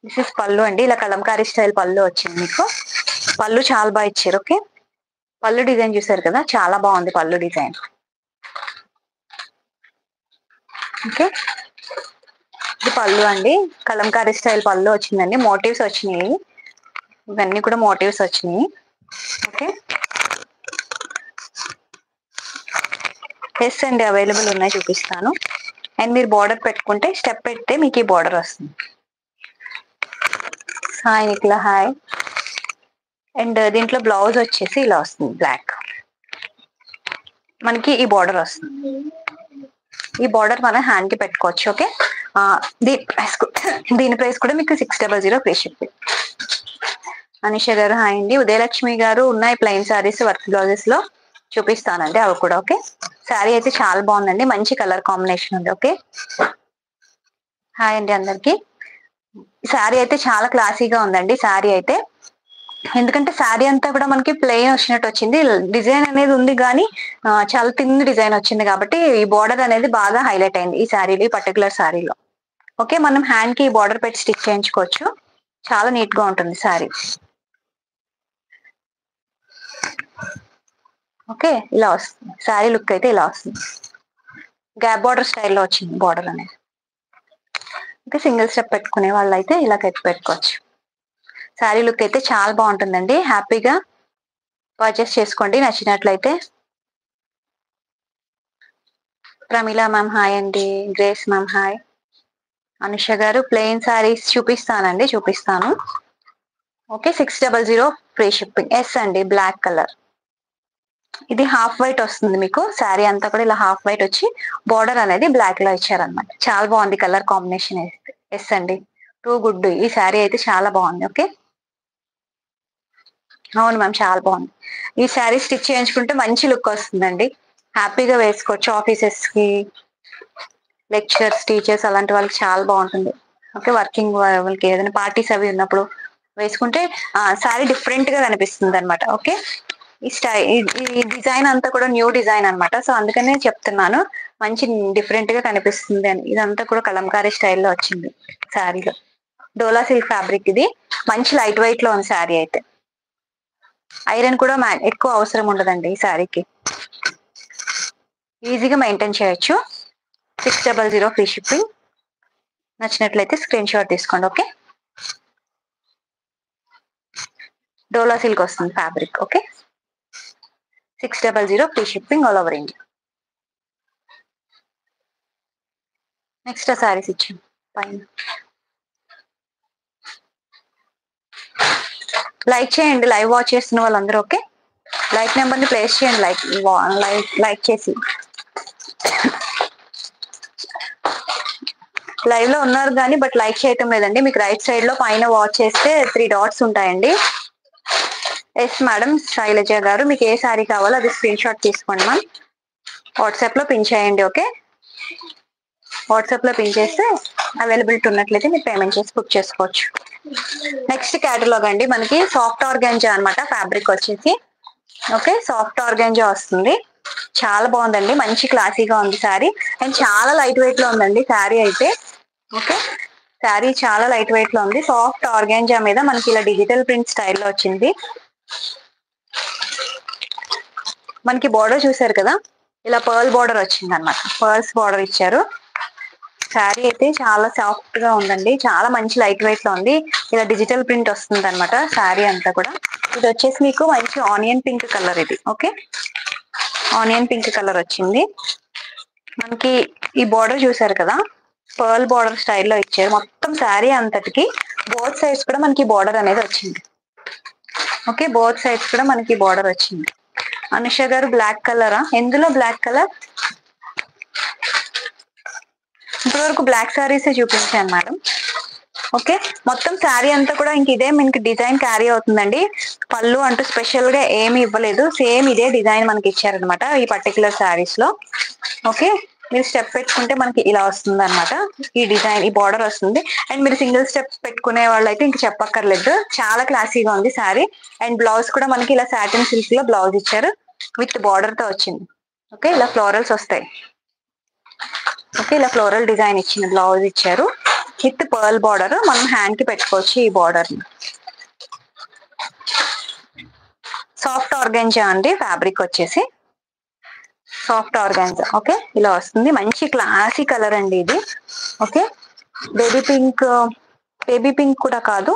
దిస్ ఇస్ పళ్ళు అండి. ఇలా కలంకారీ స్టైల్ పళ్ళు వచ్చింది మీకు. పళ్ళు చాలా బాగా ఇచ్చారు. ఓకే, పళ్ళు డిజైన్ చూసారు కదా, చాలా బాగుంది పళ్ళు డిజైన్. ఓకే, ఇది పళ్ళు అండి. కలంకారీ స్టైల్ పళ్ళు వచ్చిందండి. మోటివ్స్ వచ్చినాయి, ఇవన్నీ కూడా మోటివ్స్ వచ్చినాయి. ఓకే, ఎస్ అండి, అవైలబుల్ ఉన్నాయి, చూపిస్తాను. అండ్ మీరు బార్డర్ పెట్టుకుంటే స్టెప్ పెడితే మీకు ఈ బార్డర్ వస్తుంది. Hi Nikhila, hi. అండ్ దీంట్లో బ్లౌజ్ వచ్చేసి ఇలా వస్తుంది, బ్లాక్. మనకి ఈ బార్డర్ వస్తుంది. ఈ బార్డర్ మనం హ్యాండ్ కి పెట్టుకోవచ్చు. ఓకే, దీని ప్రైస్ కూడా మీకు 600 ఫ్రీ షిప్పింగ్. అనిష గారు హాయ్ అండి. ఉదయలక్ష్మి గారు ఉన్నాయి ప్లెయిన్ సారీస్ వర్క్ బ్లౌజెస్ లో, చూపిస్తానండి అవి కూడా. ఓకే, శారీ అయితే చాలా బాగుందండి, మంచి కలర్ కాంబినేషన్ ఉంది. ఓకే, హాయ్ అండి అందరికి. శారీ అయితే చాలా క్లాసీగా ఉందండి శారీ అయితే. ఎందుకంటే శారీ అంతా కూడా మనకి ప్లెయిన్ వచ్చినట్టు వచ్చింది. డిజైన్ అనేది ఉంది కానీ చాలా థిన్ డిజైన్ వచ్చింది కాబట్టి ఈ బార్డర్ అనేది బాగా హైలైట్ అయింది ఈ శారీలో, ఈ పర్టికులర్ శారీలో. ఓకే, మనం హ్యాండ్ కి బార్డర్ పెట్టి స్టిచ్ చేయించుకోవచ్చు, చాలా నీట్ గా ఉంటుంది శారీ. ఓకే, ఇలా వస్తుంది శారీ లుక్ అయితే, ఇలా వస్తుంది. గ్యాప్ బార్డర్ స్టైల్లో వచ్చింది బార్డర్ అనేది. ఓకే, సింగిల్ స్టెప్ పెట్టుకునే వాళ్ళు అయితే ఇలా పెట్టుకోవచ్చు. శారీ లుక్ అయితే చాలా బాగుంటుందండి. హ్యాపీగా పర్చేస్ చేసుకోండి నచ్చినట్లయితే. ప్రమీల మ్యామ్ హాయ్ అండి. Grace ma'am hi. అనుష గారు ప్లెయిన్ శారీస్ చూపిస్తానండి, చూపిస్తాను. Okay, 600 free shipping. ఎస్ అండి, బ్లాక్ కలర్. ఇది హాఫ్ వైట్ వస్తుంది మీకు. శారీ అంతా కూడా ఇలా హాఫ్ వైట్ వచ్చి బార్డర్ అనేది బ్లాక్ లో ఇచ్చారనమాట. చాలా బాగుంది కలర్ కాంబినేషన్ అయితే. ఎస్ అండి, టూ గుడ్. ఈ శారీ అయితే చాలా బాగుంది. ఓకే, అవును మ్యామ్, చాలా బాగుంది. ఈ శారీ స్టిచ్ చేయించుకుంటే మంచి లుక్ వస్తుందండి. హ్యాపీగా వేసుకోవచ్చు ఆఫీసెస్ కి, లెక్చరర్స్, టీచర్స్ అలాంటి వాళ్ళకి చాలా బాగుంటుంది. ఓకే, వర్కింగ్ వాళ్ళకి ఏదైనా పార్టీస్ అవి ఉన్నప్పుడు వేసుకుంటే శారీ డిఫరెంట్ గా కనిపిస్తుంది అనమాట. ఓకే, ఈ డిజైన్ అంతా కూడా న్యూ డిజైన్ అనమాట. సో అందుకనే చెప్తున్నాను, మంచి డిఫరెంట్ గా కనిపిస్తుంది అని. ఇదంతా కూడా కలంకారీ స్టైల్లో వచ్చింది శారీలో. డోలా సిల్క్ ఫ్యాబ్రిక్ ఇది. మంచి లైట్ వెయిట్ లో ఉంది శారీ అయితే. ఐరన్ కూడా ఎక్కువ అవసరం ఉండదండి ఈ శారీకి, ఈజీగా మెయింటైన్ చేయొచ్చు. 600 ఫ్రీ షిప్పింగ్. నచ్చినట్లయితే స్క్రీన్ షాట్ తీసుకోండి. ఓకే, డోలా సిల్క్ వస్తుంది fabric. Okay, 600 free shipping all over India. Next saris ఇచ్చాం పైన. లైక్ చేయండి లైవ్ వాచ్ చేస్తున్న వాళ్ళందరూ. ఓకే, లైక్ నెంబర్ ని ప్లేస్ చేయండి, లైక్ చేసి. లైవ్ లో ఉన్నారు కానీ బట్ లైక్ చేయటం లేదండి. మీకు రైట్ సైడ్ లో పైన వాచ్ చేస్తే 3 డాట్స్ ఉంటాయండి. ఎస్ మేడం శైలజ గారు, మీకు ఏ శారీ కావాలో అది స్క్రీన్ షాట్ తీసుకోండి మ్యామ్. వాట్సాప్ లో పిన్ చేయండి. ఓకే, వాట్సాప్ లో పిన్ చేస్తే అవైలబిలిటీ ఉన్నట్లయితే మీరు పేమెంట్ చేసి బుక్ చేసుకోవచ్చు. నెక్స్ట్ కేటలాగ్ అండి, మనకి సాఫ్ట్ ఆర్గాంజా అనమాట ఫ్యాబ్రిక్ వచ్చేసి. ఓకే, సాఫ్ట్ ఆర్గాంజా వస్తుంది. చాలా బాగుందండి, మంచి క్లాసీగా ఉంది శారీ. అండ్ చాలా లైట్ వెయిట్ లో ఉందండి శారీ అయితే. ఓకే, శారీ చాలా లైట్ వెయిట్ లో ఉంది. సాఫ్ట్ ఆర్గాంజా మీద మనకి ఇలా డిజిటల్ ప్రింట్ స్టైల్లో వచ్చింది. మనకి బార్డర్ చూసారు కదా, ఇలా పర్ల్ బార్డర్ వచ్చింది అనమాట. పర్ల్స్ బార్డర్ ఇచ్చారు. శారీ అయితే చాలా సాఫ్ట్ గా ఉందండి, చాలా మంచి లైట్ వెయిట్ లో ఉంది. ఇలా డిజిటల్ ప్రింట్ వస్తుంది అనమాట శారీ అంతా కూడా. ఇది వచ్చేసి మీకు మంచి ఆనియన్ పింక్ కలర్ ఇది. ఓకే, ఆనియన్ పింక్ కలర్ వచ్చింది. మనకి ఈ బార్డర్ చూసారు కదా, పర్ల్ బార్డర్ స్టైల్లో ఇచ్చారు. మొత్తం శారీ అంతటికి బోత్ సైడ్స్ కూడా మనకి బార్డర్ అనేది వచ్చింది. ఓకే, బోత్ సైడ్స్ కూడా మనకి బార్డర్ వచ్చింది. అనుష గారు బ్లాక్ కలరా? ఎందులో బ్లాక్ కలర్? ఇప్పటివరకు బ్లాక్ శారీసే చూపించాను మేడం. ఓకే, మొత్తం శారీ అంతా కూడా ఇంక ఇదే మనకి డిజైన్ క్యారీ అవుతుందండి. పళ్ళు అంటూ స్పెషల్ గా ఏమి ఇవ్వలేదు, సేమ్ ఇదే డిజైన్ మనకి ఇచ్చారనమాట ఈ పర్టికులర్ శారీస్ లో. ఓకే, మీరు స్టెప్ పెట్టుకుంటే మనకి ఇలా వస్తుంది అనమాట. ఈ డిజైన్, ఈ బార్డర్ వస్తుంది. అండ్ మీరు సింగిల్ స్టెప్స్ పెట్టుకునే వాళ్ళు అయితే ఇంక చెప్పక్కర్లేదు, చాలా క్లాసీగా ఉంది శారీ. అండ్ బ్లౌజ్ కూడా మనకి ఇలా సాటిన్ సిల్క్ లో బ్లౌజ్ ఇచ్చారు, విత్ బార్డర్ తో వచ్చింది. ఓకే, ఇలా ఫ్లోరల్స్ వస్తాయి. ఓకే, ఇలా ఫ్లోరల్ డిజైన్ ఇచ్చిన బ్లౌజ్ ఇచ్చారు విత్ పర్ల్ బార్డర్. మనం హ్యాండ్ కి పెట్టుకోవచ్చు ఈ బార్డర్ ని. సాఫ్ట్ ఆర్గంజా అండి ఫ్యాబ్రిక్ వచ్చేసి, సాఫ్ట్ ఆర్గాన్జా. ఓకే, ఇలా వస్తుంది, మంచి క్లాసీ కలర్ అండి ఇది. Okay, baby pink, baby pink కూడా కాదు,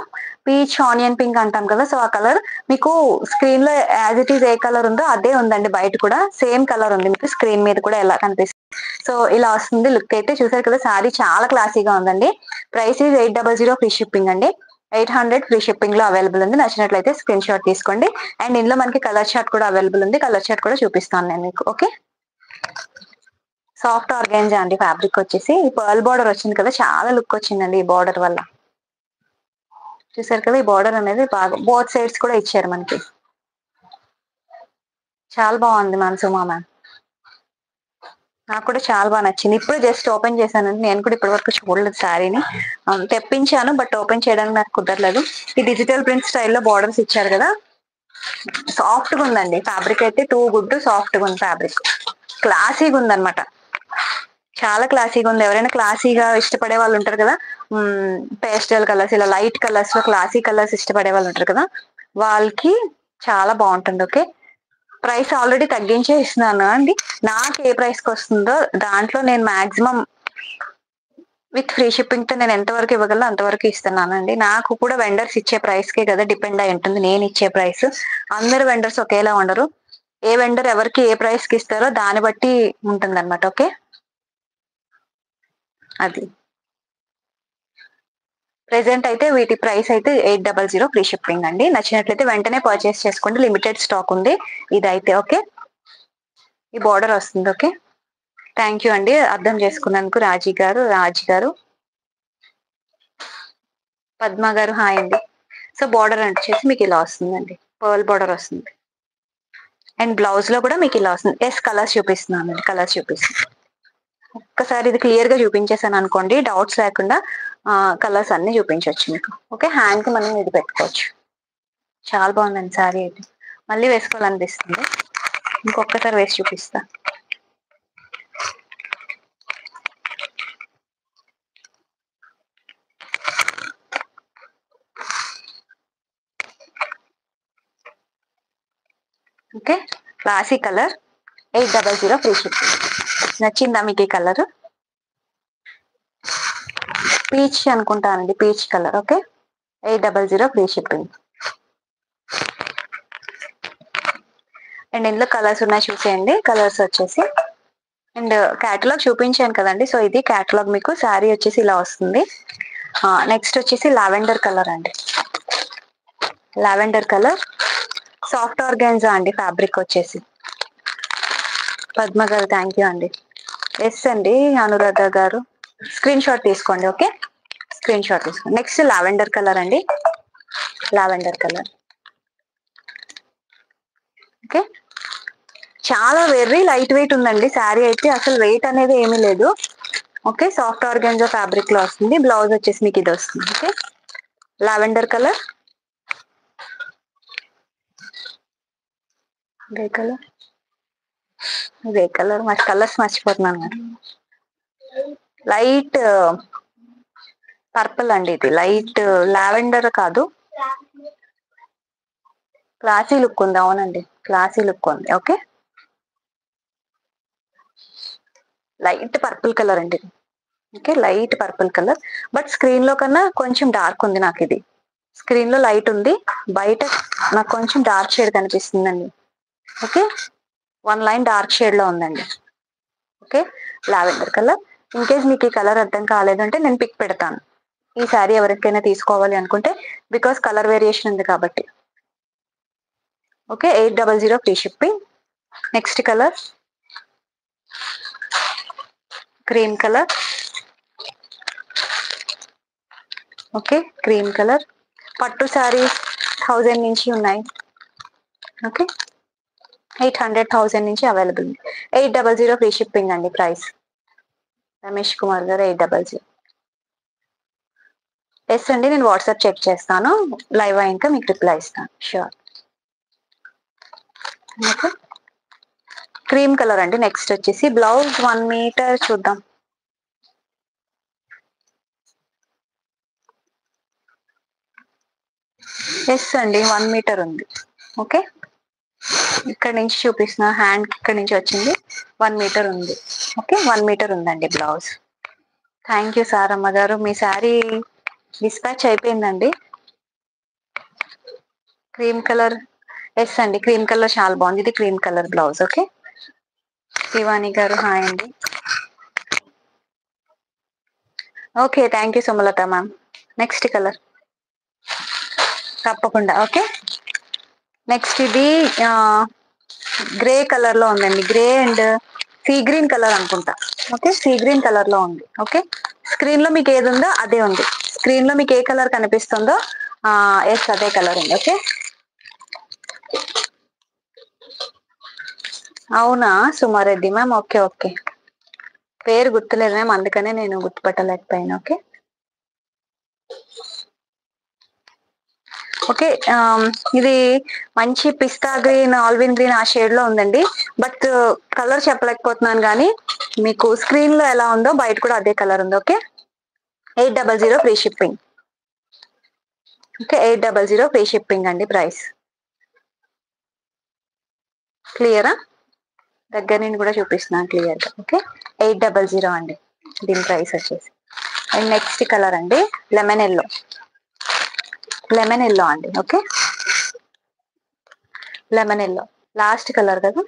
పీచ్ ఆనియన్ పింక్ అంటాం కదా, సో ఆ కలర్ మీకు స్క్రీన్ లో as it is a colour ఉందో అదే ఉందండి, బయట కూడా సేమ్ కలర్ ఉంది మీకు స్క్రీన్ మీద కూడా ఎలా కనిపిస్తుంది. సో ఇలా వస్తుంది లుక్ అయితే. చూసారు కదా, శారీ చాలా క్లాసీగా ఉందండి. ప్రైస్ ఈజ్ 800 ఫ్రీ షిప్పింగ్ అండి. 800 ఫ్రీ షిప్పింగ్ లో అవైలబుల్ ఉంది. నచ్చినట్లయితే స్క్రీన్ షాట్ తీసుకోండి. అండ్ ఇందులో మనకి కలర్ చార్ట్ కూడా అవైలబుల్ ఉంది, కలర్ చార్ట్ కూడా చూపిస్తాను నేను మీకు. ఓకే, సాఫ్ట్ ఆర్గాన్జా అండి ఫ్యాబ్రిక్ వచ్చేసి. ఈ పర్ల్ బార్డర్ వచ్చింది కదా, చాలా లుక్ వచ్చిందండి ఈ బార్డర్ వల్ల. చూసారు కదా, ఈ బార్డర్ అనేది బాగా బోత్ సైడ్స్ కూడా ఇచ్చారు మనకి, చాలా బాగుంది మనసుమా మ్యామ్. నాకు కూడా చాలా బాగా నచ్చింది. ఇప్పుడు జస్ట్ ఓపెన్ చేశానండి, నేను కూడా ఇప్పటి వరకు చూడలేదు శారీని. తెప్పించాను బట్ ఓపెన్ చేయడానికి నాకు కుదరలేదు. ఈ డిజిటల్ ప్రింట్ స్టైల్లో బార్డర్స్ ఇచ్చారు కదా, సాఫ్ట్ గా ఉందండి ఫ్యాబ్రిక్ అయితే, టూ గుడ్ సాఫ్ట్ గా ఉంది ఫ్యాబ్రిక్, క్లాసీగా ఉందన్నమాట. చాలా క్లాసీగా ఉంది. ఎవరైనా క్లాసీగా ఇష్టపడే వాళ్ళు ఉంటారు కదా, పేస్టల్ కలర్స్, ఇలా లైట్ కలర్స్ లో క్లాసీ కలర్స్ ఇష్టపడే వాళ్ళు ఉంటారు కదా, వాళ్ళకి చాలా బాగుంటుంది. ఓకే, ప్రైస్ ఆల్రెడీ తగ్గించే ఇస్తున్నాను అండి. నాకు ఏ ప్రైస్ కి వస్తుందో దాంట్లో నేను మాక్సిమం విత్ ఫ్రీ షిప్పింగ్ తో నేను ఎంతవరకు ఇవ్వగలను అంతవరకు ఇస్తున్నాను అండి. నాకు కూడా వెండర్స్ ఇచ్చే ప్రైస్ కే కదా డిపెండ్ అయి ఉంటుంది నేను ఇచ్చే ప్రైస్. అందరు వెండర్స్ ఒకేలా ఉండరు, ఏ వెండర్ ఎవరికి ఏ ప్రైస్ కి ఇస్తారో దాన్ని బట్టి ఉంటుంది అనమాట. ఓకే, అది ప్రెసెంట్ అయితే వీటి ప్రైస్ అయితే 800 ఫ్రీ షిప్పింగ్ అండి. నచ్చినట్లయితే వెంటనే పర్చేస్ చేసుకోండి, లిమిటెడ్ స్టాక్ ఉంది ఇదైతే. ఓకే, ఈ బార్డర్ వస్తుంది. ఓకే, థ్యాంక్ యూ అండి అర్థం చేసుకున్నందుకు. రాజీ గారు, పద్మ గారు, హాయ్ అండి. సో బార్డర్ వచ్చేసి మీకు ఇలా వస్తుందండి, పర్ల్ బార్డర్ వస్తుంది. అండ్ బ్లౌజ్ లో కూడా మీకు ఇలా వస్తుంది. కలర్స్ చూపిస్తున్నాను అండి, కలర్స్ చూపిస్తున్నాను. ఒక్కసారి ఇది క్లియర్ గా చూపించేసాను అనుకోండి, డౌట్స్ లేకుండా కలర్స్ అన్ని చూపించవచ్చు మీకు. ఓకే, హ్యాండ్ కి మనం ఇది పెట్టుకోవచ్చు. చాలా బాగుందండి శారీ అయితే, మళ్ళీ వేసుకోవాలనిపిస్తుంది. ఇంకొకసారి వేసి చూపిస్తా. Okay, classy colour, 800 free shipping. నచ్చిందా మీకు ఈ కలర్? పీచ్ అనుకుంటానండి, peach colour. Okay, 800 free shipping. And ఇందులో కలర్స్ ఉన్నాయి చూసేయండి. కలర్స్ వచ్చేసి, అండ్ క్యాటలాగ్ చూపించాను కదండి, సో ఇది క్యాటలాగ్. మీకు శారీ వచ్చేసి ఇలా వస్తుంది. నెక్స్ట్ వచ్చేసి లావెండర్ కలర్ అండి, లావెండర్ కలర్, సాఫ్ట్ ఆర్గాన్జా అండి ఫ్యాబ్రిక్ వచ్చేసి. పద్మ గారు థ్యాంక్ యూ అండి. ఎస్ అండి, అనురాధ గారు స్క్రీన్ షాట్ తీసుకోండి. ఓకే, స్క్రీన్ షాట్ తీసుకోండి. నెక్స్ట్ లావెండర్ కలర్ అండి, లావెండర్ కలర్. ఓకే, చాలా వెరీ లైట్ వెయిట్ ఉందండి శారీ అయితే, అసలు వెయిట్ అనేది ఏమీ లేదు. ఓకే, సాఫ్ట్ ఆర్గాన్జా ఫ్యాబ్రిక్ లో వస్తుంది. బ్లౌజ్ వచ్చేసి మీకు ఇది వస్తుంది. ఓకే, లావెండర్ కలర్, ఇదే కలర్, ఇదే కలర్, కలర్స్ మర్చిపోతున్నాను. లైట్ పర్పుల్ అండి, ఇది లైట్ లావెండర్ కాదు, క్లాసీ లుక్ ఉంది. అవునండి, క్లాసీ లుక్ ఉంది. ఓకే, లైట్ పర్పుల్ కలర్ అండి. Okay, light purple colour, but screen లో కన్నా కొంచెం డార్క్ ఉంది నాకు ఇది. స్క్రీన్ లో లైట్ ఉంది, బయట నాకు కొంచెం డార్క్ షేడ్ కనిపిస్తుందండి. Okay, one line dark shade లో ఉందండి. Okay, lavender colour. In case మీకు ఈ కలర్ అర్థం కాలేదంటే నేను పిక్ పెడతాను. ఈ సారీ ఎవరికైనా తీసుకోవాలి అనుకుంటే, బికాస్ కలర్ వేరియేషన్ ఉంది కాబట్టి. Okay, 800 free shipping. Next colour cream colour, okay, cream colour పట్టు శారీస్ 1000 నుంచి ఉన్నాయి. ఓకే, 800 నుంచి అవైలబుల్. 800 ఫ్రీ షిప్పింగ్ అండి ప్రైస్. రమేష్ కుమార్ గారు 800. ఎస్ అండి, నేను వాట్సాప్ చెక్ చేస్తాను, లైవ్ అయ్యాక మీకు రిప్లై ఇస్తాను. షూర్. ఓకే, క్రీమ్ కలర్ అండి. నెక్స్ట్ వచ్చేసి బ్లౌజ్ 1 మీటర్ చూద్దాం. ఎస్ అండి, 1 మీటర్ ఉంది. ఓకే, ఇక్కడ నుంచి చూపిస్తున్నా, హ్యాండ్ ఇక్కడ నుంచి వచ్చింది 1 మీటర్ ఉంది. ఓకే, 1 మీటర్ ఉందండి బ్లౌజ్. థ్యాంక్ యూ సారమ్మ గారు, మీ శారీ డిస్పాచ్ అయిపోయిందండి. Cream colour. ఎస్ అండి, క్రీమ్ కలర్ చాలా బాగుంది. ఇది cream colour blouse. Okay, Shivani గారు హాయ్ అండి. Okay, thank you Sumalatha ma'am. Next colour తప్పకుండా. ఓకే, నెక్స్ట్ ఇది గ్రే కలర్ లో ఉందండి. Grey and sea green colour అనుకుంటా. ఓకే, సీ గ్రీన్ కలర్ లో ఉంది. ఓకే, స్క్రీన్ లో మీకు ఏది ఉందో అదే ఉంది. స్క్రీన్ లో మీకు ఏ కలర్ కనిపిస్తుందో ఎస్ అదే కలర్ ఉంది. ఓకే, అవునా సుమారెడ్డి మ్యామ్. ఓకే ఓకే, పేరు గుర్తులేదు మ్యామ్, అందుకనే నేను గుర్తుపట్టలేకపోయాను. ఓకే ఓకే, ఇది మంచి పిస్తా గ్రీన్, ఆల్విన్ గ్రీన్ ఆ షేడ్ లో ఉందండి. బట్ కలర్ చెప్పలేకపోతున్నాను కానీ మీకు స్క్రీన్ లో ఎలా ఉందో బయట కూడా అదే కలర్ ఉంది. Okay, 800 free shipping. Okay, 800 free shipping అండి ప్రైస్. క్లియరా? దగ్గర నేను కూడా చూపిస్తున్నాను క్లియర్గా. ఓకే, 800 అండి దీని ప్రైస్ వచ్చేసి. అండ్ నెక్స్ట్ కలర్ అండి లెమన్ ఎల్లో. లెమన్ ఎల్లో అండి. Okay, lemon yellow last colour కదా,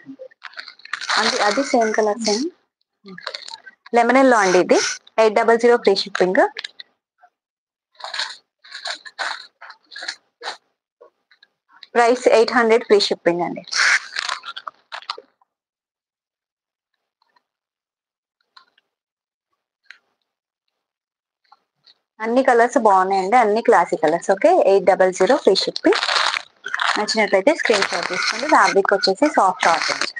అది same colour same. Lemon yellow అండి, ఇది 800 free shipping. Price 800 free shipping అండి. అన్ని కలర్స్ బాగున్నాయండి, అన్ని classic colours. Okay, 800 free shipping. నచ్చినట్లయితే స్క్రీన్ షాట్ తీసుకోండి. ఫ్యాబ్రిక్ వచ్చేసి సాఫ్ట్ ఆర్గంజా.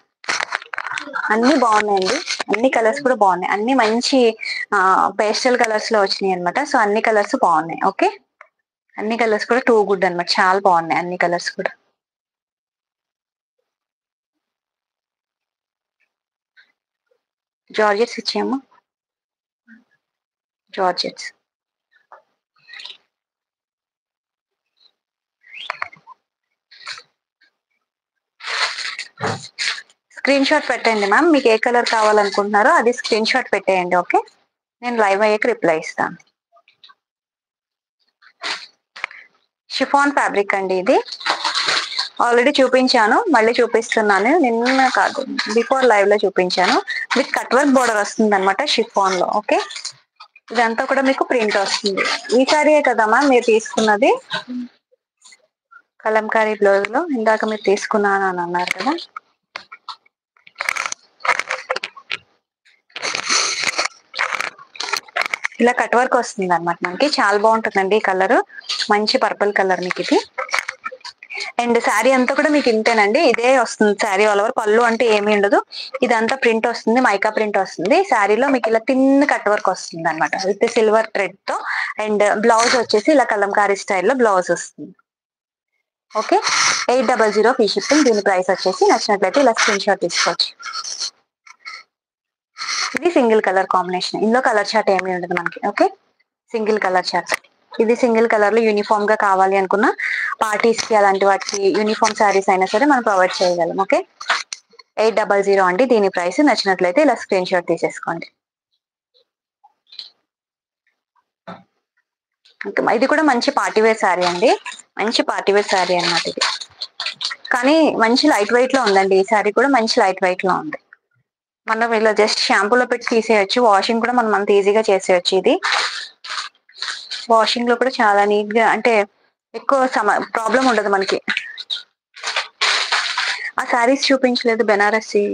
అన్ని బాగున్నాయండి, అన్ని కలర్స్ కూడా బాగున్నాయి. అన్ని మంచి పేస్టల్ కలర్స్ లో వచ్చినాయి అనమాట. సో అన్ని కలర్స్ బాగున్నాయి. ఓకే, అన్ని కలర్స్ కూడా టూ గుడ్ అనమాట, చాలా బాగున్నాయి అన్ని కలర్స్ కూడా. జార్జెట్స్ ఇచ్చాము, జార్జెట్స్. స్క్రీన్ షాట్ పెట్టండి మ్యామ్, మీకు ఏ కలర్ కావాలనుకుంటున్నారో అది స్క్రీన్ షాట్ పెట్టేయండి. ఓకే, నేను లైవ్ అయ్యాక రిప్లై ఇస్తాను. షిఫాన్ ఫ్యాబ్రిక్ అండి, ఇది ఆల్రెడీ చూపించాను, మళ్ళీ చూపిస్తున్నాను. నిన్న కాదు, బిఫోర్ లైవ్ లో చూపించాను. విత్ కట్ వర్క్ బోర్డర్ వస్తుంది అనమాట షిఫాన్ లో. ఓకే, ఇదంతా కూడా మీకు ప్రింట్ వస్తుంది. ఈ సారీయే కదమ్మా మీరు తీసుకున్నది, కలంకారీ బ్లౌజ్ లో ఇందాక మీరు తీసుకున్నాను అని అన్నారు కదా. ఇలా కట్ వర్క్ వస్తుంది అనమాట మనకి, చాలా బాగుంటుందండి ఈ కలర్, మంచి పర్పుల్ కలర్ మీకు ఇది. అండ్ శారీ అంతా కూడా మీకు ఇంతేనండి, ఇదే వస్తుంది శారీ ఆల్ ఓవర్. పళ్ళు అంటే ఏమీ ఉండదు, ఇదంతా ప్రింట్ వస్తుంది, మైకా ప్రింట్ వస్తుంది. శారీలో మీకు ఇలా తిన్ కట్ వర్క్ వస్తుంది అనమాట విత్ సిల్వర్ థ్రెడ్ తో. అండ్ బ్లౌజ్ వచ్చేసి ఇలా కలంకారీ స్టైల్లో బ్లౌజ్ వస్తుంది. Okay, 800 free shipping. దీని ప్రైస్ వచ్చేసి నచ్చినట్లయితే ఇలా స్క్రీన్ షాట్ తీసుకోవచ్చు. ఇది సింగిల్ కలర్ కాంబినేషన్, ఇందులో కలర్ చార్ట్ ఏమీ ఉండదు మనకి. Okay, single colour chart. ఇది సింగిల్ కలర్ లో యూనిఫామ్ గా కావాలి అనుకున్న పార్టీస్ కి అలాంటి వాటికి యూనిఫామ్ శారీస్ అయినా సరే మనం ప్రొవైడ్ చేయగలం. ఓకే, 800 అండి దీని ప్రైస్. నచ్చినట్లయితే ఇలా స్క్రీన్ షాట్ తీసేసుకోండి. ఇది కూడా మంచి పార్టీవేర్ శారీ అండి, మంచి పార్టీవేర్ శారీ అన్నమాట ఇది. కానీ మంచి లైట్ వెయిట్ లో ఉందండి ఈ శారీ కూడా, మంచి లైట్ వెయిట్ లో ఉంది. మనం ఇలా జస్ట్ షాంపూలో పెట్టి తీసేయచ్చు, వాషింగ్ కూడా మనం అంత ఈజీగా చేసేయచ్చు. ఇది వాషింగ్ లో కూడా చాలా నీట్ గా, అంటే ఎక్కువ ప్రాబ్లం ఉండదు మనకి. ఆ శారీస్ చూపించలేదు, బెనారసి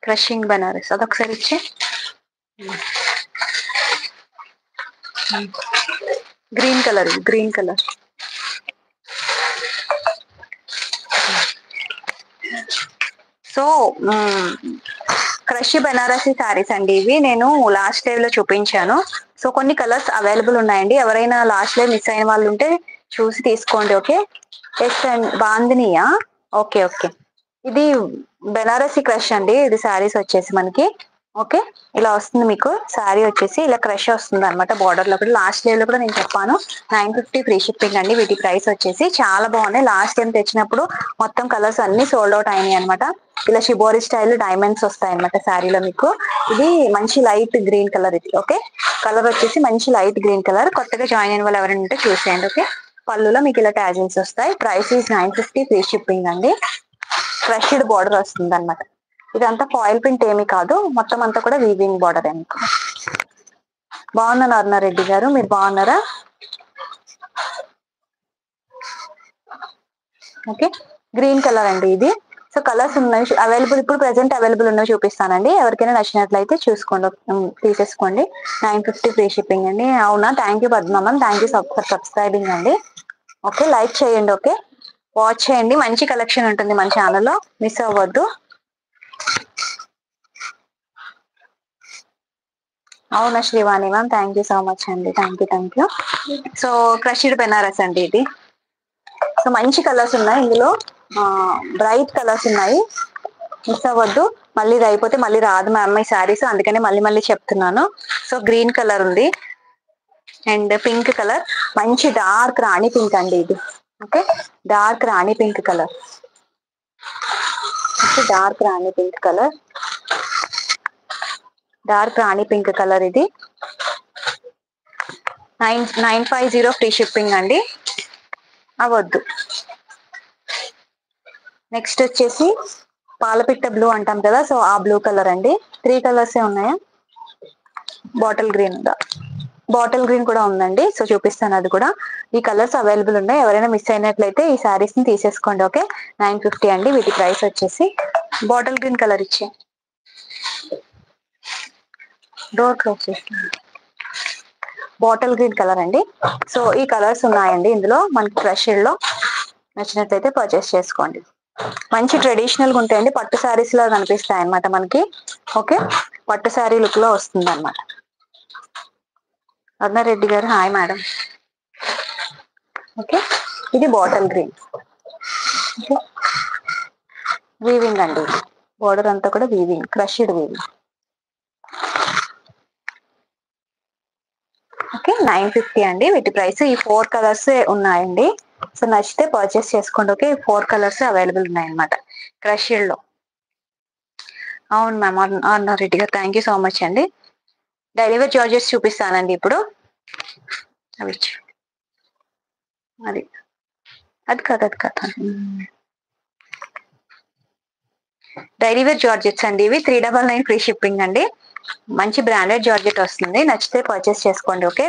క్రషింగ్ బెనారస్, అదొకసారి ఇచ్చే. Green colour, green colour. So crush Banarasi saris అండి ఇవి. నేను లాస్ట్ లైవ్ లో చూపించాను. సో కొన్ని కలర్స్ అవైలబుల్ ఉన్నాయండి. ఎవరైనా లాస్ట్ లైవ్ మిస్ అయిన వాళ్ళు ఉంటే చూసి తీసుకోండి. ఓకే. ఎస్ అండ్ బాందినియా. Okay okay. ఇది బెనారసీ క్రష్ అండి. ఇది శారీస్ వచ్చేసి మనకి ఓకే ఇలా వస్తుంది. మీకు శారీ వచ్చేసి ఇలా క్రష్ వస్తుంది అనమాట. బార్డర్ లో కూడా లాస్ట్ లైవ్ లో కూడా నేను చెప్పాను 950 ఫ్రీ షిప్పింగ్ అండి. వీటి ప్రైస్ వచ్చేసి చాలా బాగున్నాయి. లాస్ట్ టైం తెచ్చినప్పుడు మొత్తం కలర్స్ అన్ని సోల్డ్ అవుట్ అయినాయి అనమాట. ఇలా షిబోరి స్టైల్ డైమండ్స్ వస్తాయి అనమాట శారీలో మీకు. ఇది మంచి లైట్ గ్రీన్ కలర్. ఇది ఓకే. కలర్ వచ్చేసి మంచి లైట్ గ్రీన్ కలర్. కొత్తగా జాయిన్ అయిన వాళ్ళు ఎవరైనా ఉంటే చూసేయండి. ఓకే. పళ్ళులో మీకు ఇలా ట్యాజిల్స్ వస్తాయి. ప్రైస్ ఈస్ 950 ఫ్రీ షిప్పింగ్ అండి. క్రష్డ్ బార్డర్ వస్తుంది అనమాట. ఇదంతా ఫాయిల్ ప్రింట్ ఏమీ కాదు, మొత్తం అంతా కూడా వీవింగ్ బార్డర్ మీకు. బాగున్నాను అరుణారెడ్డి గారు, మీరు బాగున్నారా? ఓకే. గ్రీన్ కలర్ అండి ఇది. సో కలర్స్ ఉన్నాయి అవైలబుల్, ఇప్పుడు ప్రెసెంట్ అవైలబుల్ ఉన్నాయి చూపిస్తానండి. ఎవరికైనా నచ్చినట్లయితే చూసుకోండి, తీసేసుకోండి. 950 ఫ్రీ షిప్పింగ్ అండి. అవునా, thank you Padmamma, thank you for subscribing అండి. ఓకే, లైక్ చేయండి. ఓకే, వాచ్ చేయండి. మంచి కలెక్షన్ ఉంటుంది మన ఛానల్లో, మిస్ అవ్వద్దు. అవునా Srivani ma'am, thank you so much అండి. Thank you. So crushed Banaras అండి ఇది. సో మంచి కలర్స్ ఉన్నాయి ఇందులో, బ్రైట్ కలర్స్ ఉన్నాయి, మిస్ అవ్వద్దు. మళ్ళీ ఇది అయిపోతే మళ్ళీ రాదు మా అమ్మాయి శారీస్, అందుకని మళ్ళీ మళ్ళీ చెప్తున్నాను. సో గ్రీన్ కలర్ ఉంది అండ్ పింక్ కలర్, మంచి డార్క్ రాణి పింక్ అండి ఇది. ఓకే, డార్క్ రాణి పింక్ కలర్. డార్క్ రాణి పింక్ కలర్, డార్క్ రాణి పింక్ కలర్. ఇది 950 ఫ్రీ షిప్పింగ్ అండి, అవద్దు. నెక్స్ట్ వచ్చేసి పాలపిట్ట బ్లూ అంటాం కదా, సో ఆ బ్లూ కలర్ అండి. 3 కలర్సే ఉన్నాయా? బాటిల్ గ్రీన్ ఉందా? బాటిల్ గ్రీన్ కూడా ఉందండి, సో చూపిస్తాను అది కూడా. ఈ కలర్స్ అవైలబుల్ ఉన్నాయి. ఎవరైనా మిస్ అయినట్లయితే ఈ శారీస్ ని తీసేసుకోండి. ఓకే, 950 అండి. వీటి ప్రైస్ వచ్చేసి బాటిల్ గ్రీన్ కలర్ ఇచ్చే డోర్ క్లోజ్ చేస్తాను. బాటిల్ గ్రీన్ కలర్ అండి. సో ఈ కలర్స్ ఉన్నాయండి ఇందులో మనకి ఫ్రెష్ లో. నచ్చినట్లయితే పర్చేస్ చేసుకోండి. మంచి ట్రెడిషనల్ గా ఉంటాయండి, పట్టు శారీస్ లా కనిపిస్తాయి అనమాట మనకి. ఓకే, పట్టు శారీ లుక్ లో వస్తుంది అనమాట. అరుణారెడ్డి గారు హాయ్ మేడం. ఓకే, ఇది బాటిల్ గ్రీన్. వీవింగ్ అండి, బోర్డర్ అంతా కూడా వీవింగ్, క్రష్డ్ వీవింగ్. ఓకే, 950 అండి వీటి ప్రైస్. ఈ 4 కలర్స్ ఉన్నాయండి, సో నచ్చితే పర్చేస్ చేసుకోండి. ఓకే, 4 కలర్స్ అవైలబుల్ ఉన్నాయి అనమాట క్రష్డ్ లో. అవును మ్యామ్, అరుణారెడ్డి గారు థ్యాంక్ యూ సో మచ్ అండి. డెలివరీ చార్జెస్ చూపిస్తానండి ఇప్పుడు. అవి అది అది కాదు డైలీవేర్ జార్జెట్స్ అండి ఇవి. 399 ఫ్రీ షిప్పింగ్ అండి. మంచి బ్రాండెడ్ జార్జెట్ వస్తుంది, నచ్చితే పర్చేస్ చేసుకోండి. ఓకే,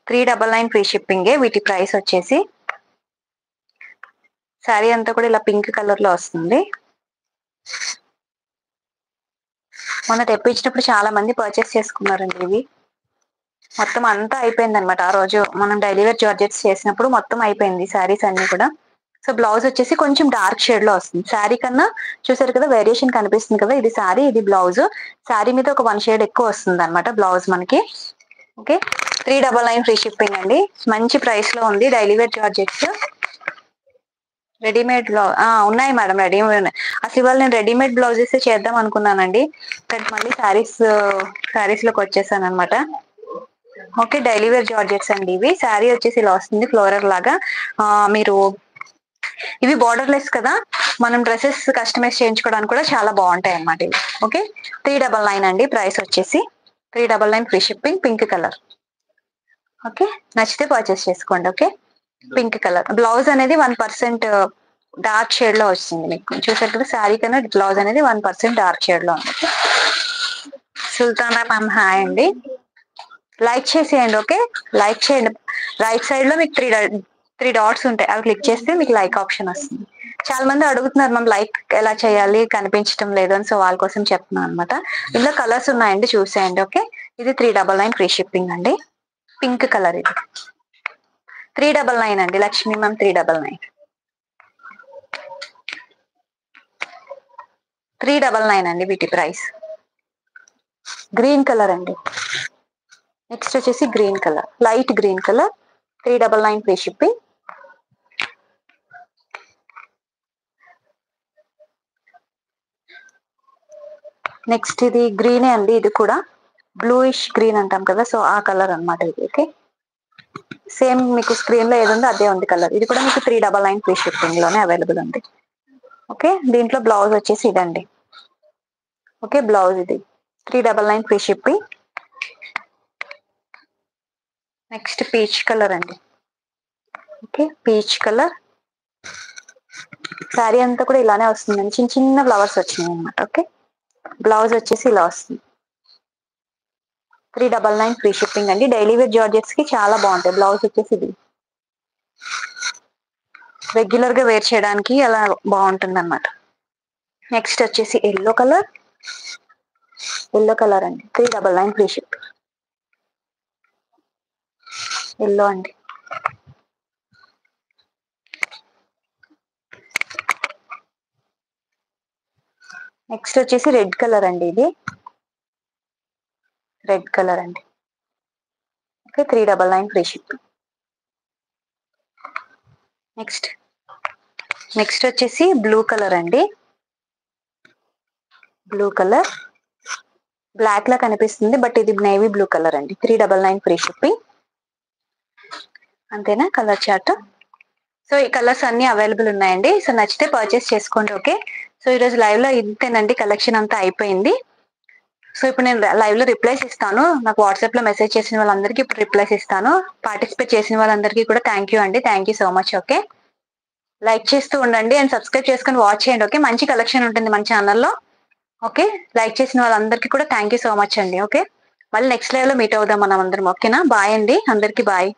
399 ఫ్రీ షిప్పింగే. వీటి ప్రైస్ వచ్చేసి శారీ అంతా కూడా ఇలా పింక్ కలర్ లో వస్తుంది. మొన్న తెప్పించినప్పుడు చాలా మంది పర్చేస్ చేసుకున్నారండి ఇవి. మొత్తం అంతా అయిపోయింది అనమాట ఆ రోజు మనం డైలీవేర్ జార్జెట్స్ చేసినప్పుడు, మొత్తం అయిపోయింది శారీస్ అన్ని కూడా. సో బ్లౌజ్ వచ్చేసి కొంచెం డార్క్ షేడ్ లో వస్తుంది. శారీ కన్నా చూసారు కదా వేరియేషన్ కనిపిస్తుంది కదా, ఇది శారీ ఇది బ్లౌజ్. శారీ మీద ఒక 1 షేడ్ ఎక్కువ వస్తుంది అనమాట బ్లౌజ్ మనకి. ఓకే, 399 ఫ్రీ షిప్పింగ్ అండి. మంచి ప్రైస్ లో ఉంది డైలీవేర్ జార్జెట్స్. రెడీమేడ్ బ్లౌజ్ ఉన్నాయి మేడం, రెడీమేడ్ ఉన్నాయి. అసలు ఇవాళ నేను రెడీమేడ్ బ్లౌజెస్ చేద్దాం అనుకున్నానండి, బట్ మళ్ళీ శారీస్ లోకి వచ్చేసాను అనమాట. ఓకే, డైలీవేర్ జార్జెట్స్ అండి ఇవి. శారీ వచ్చేసి ఇలా వస్తుంది ఫ్లోరల్ లాగా. మీరు ఇవి బార్డర్ లెస్ కదా, మనం డ్రెస్సెస్ కస్టమైజ్ చేయించుకోవడానికి కూడా చాలా బాగుంటాయి అన్నమాట ఇవి. ఓకే, 399 అండి ప్రైస్ వచ్చేసి. 399 free shipping, pink colour. Okay, నచ్చితే పర్చేస్ చేసుకోండి. Okay, pink colour. బ్లౌజ్ అనేది 1% డార్క్ షేడ్ లో వస్తుంది మీకు. చూసారు కదా శారీ కన్నా బ్లౌజ్ అనేది 1% డార్క్ షేడ్ లో ఉంది. సుల్తానా మ్యామ్ హాయ్ అండి. లైక్ చేసేయండి. ఓకే, లైక్ చేయండి. రైట్ సైడ్ లో మీకు త్రీ డాట్స్ ఉంటాయి, అవి క్లిక్ చేస్తే మీకు లైక్ ఆప్షన్ వస్తుంది. చాలా మంది అడుగుతున్నారు మ్యామ్ లైక్ ఎలా చేయాలి, కనిపించడం లేదు అని. సో వాళ్ళ కోసం చెప్తున్నాను అనమాట. ఇందులో కలర్స్ ఉన్నాయండి, చూసేయండి. ఓకే, ఇది 399 ఫ్రీ షిప్పింగ్ అండి. పింక్ కలర్ ఇది 399 అండి. లక్ష్మీ మ్యామ్ 399. 399 అండి వీటి ప్రైస్. గ్రీన్ కలర్ అండి. నెక్స్ట్ వచ్చేసి green colour, light green colour 399 free shipping. Next ఇది గ్రీనే అండి, ఇది కూడా బ్లూయిష్ గ్రీన్ అంటాం కదా, సో ఆ కలర్ అనమాట ఇది. ఓకే, సేమ్ మీకు స్క్రీన్ లో ఏది ఉందో అదే ఉంది కలర్. ఇది కూడా మీకు 399 ఫ్రీ షిప్పింగ్ లోనే అవైలబుల్ ఉంది. ఓకే, దీంట్లో బ్లౌజ్ వచ్చేసి ఇదండి. ఓకే, బ్లౌజ్ ఇది 399 free shipping. Next peach colour అండి. ఓకే, పీచ్ కలర్ శారీ అంతా కూడా ఇలానే వస్తుందండి, చిన్న చిన్న ఫ్లవర్స్ వచ్చినాయి అనమాట. ఓకే, బ్లౌజ్ వచ్చేసి ఇలా వస్తుంది. 399 ఫ్రీ షిప్పింగ్ అండి. డైలీ వేర్ జార్జెట్స్ కి చాలా బాగుంటాయి. బ్లౌజ్ వచ్చేసి ఇది రెగ్యులర్ గా వేర్ చేయడానికి అలా బాగుంటుంది అనమాట. నెక్స్ట్ వచ్చేసి ఎల్లో కలర్ అండి. 399 ఫ్రీ షిప్పింగ్. ఎల్లో అండి. నెక్స్ట్ వచ్చేసి రెడ్ కలర్ అండి. ఇది రెడ్ కలర్ అండి. Okay, 399 free shipping. నెక్స్ట్ వచ్చేసి బ్లూ కలర్ అండి. బ్లూ కలర్ బ్లాక్ లా కనిపిస్తుంది, బట్ ఇది నేవీ బ్లూ కలర్ అండి. 399 ఫ్రీ షిప్పింగ్. అంతేనా కలర్ చార్ట్? సో ఈ కలర్స్ అన్ని అవైలబుల్ ఉన్నాయండి. సో నచ్చితే పర్చేస్ చేసుకోండి. ఓకే, సో ఈరోజు లైవ్ లో ఇంతేనండి, కలెక్షన్ అంతా అయిపోయింది. సో ఇప్పుడు నేను లైవ్ లో రిప్లైస్ ఇస్తాను. నాకు వాట్సాప్ లో మెసేజ్ చేసిన వాళ్ళందరికీ ఇప్పుడు రిప్లైస్ ఇస్తాను. పార్టిసిపేట్ చేసిన వాళ్ళందరికీ కూడా థ్యాంక్ యూ అండి. Thank you so much. Okay, like చేస్తూ ఉండండి అండ్ సబ్స్క్రైబ్ చేసుకుని వాచ్ చేయండి. ఓకే, మంచి కలెక్షన్ ఉంటుంది మన ఛానల్లో. ఓకే, లైక్ చేసిన వాళ్ళందరికీ కూడా థ్యాంక్ యూ సో మచ్ అండి. ఓకే, మళ్ళీ నెక్స్ట్ లైవ్ లో మీట్ అవుదాం మనం అందరం. ఓకేనా, బాయ్ అండి అందరికీ, బాయ్.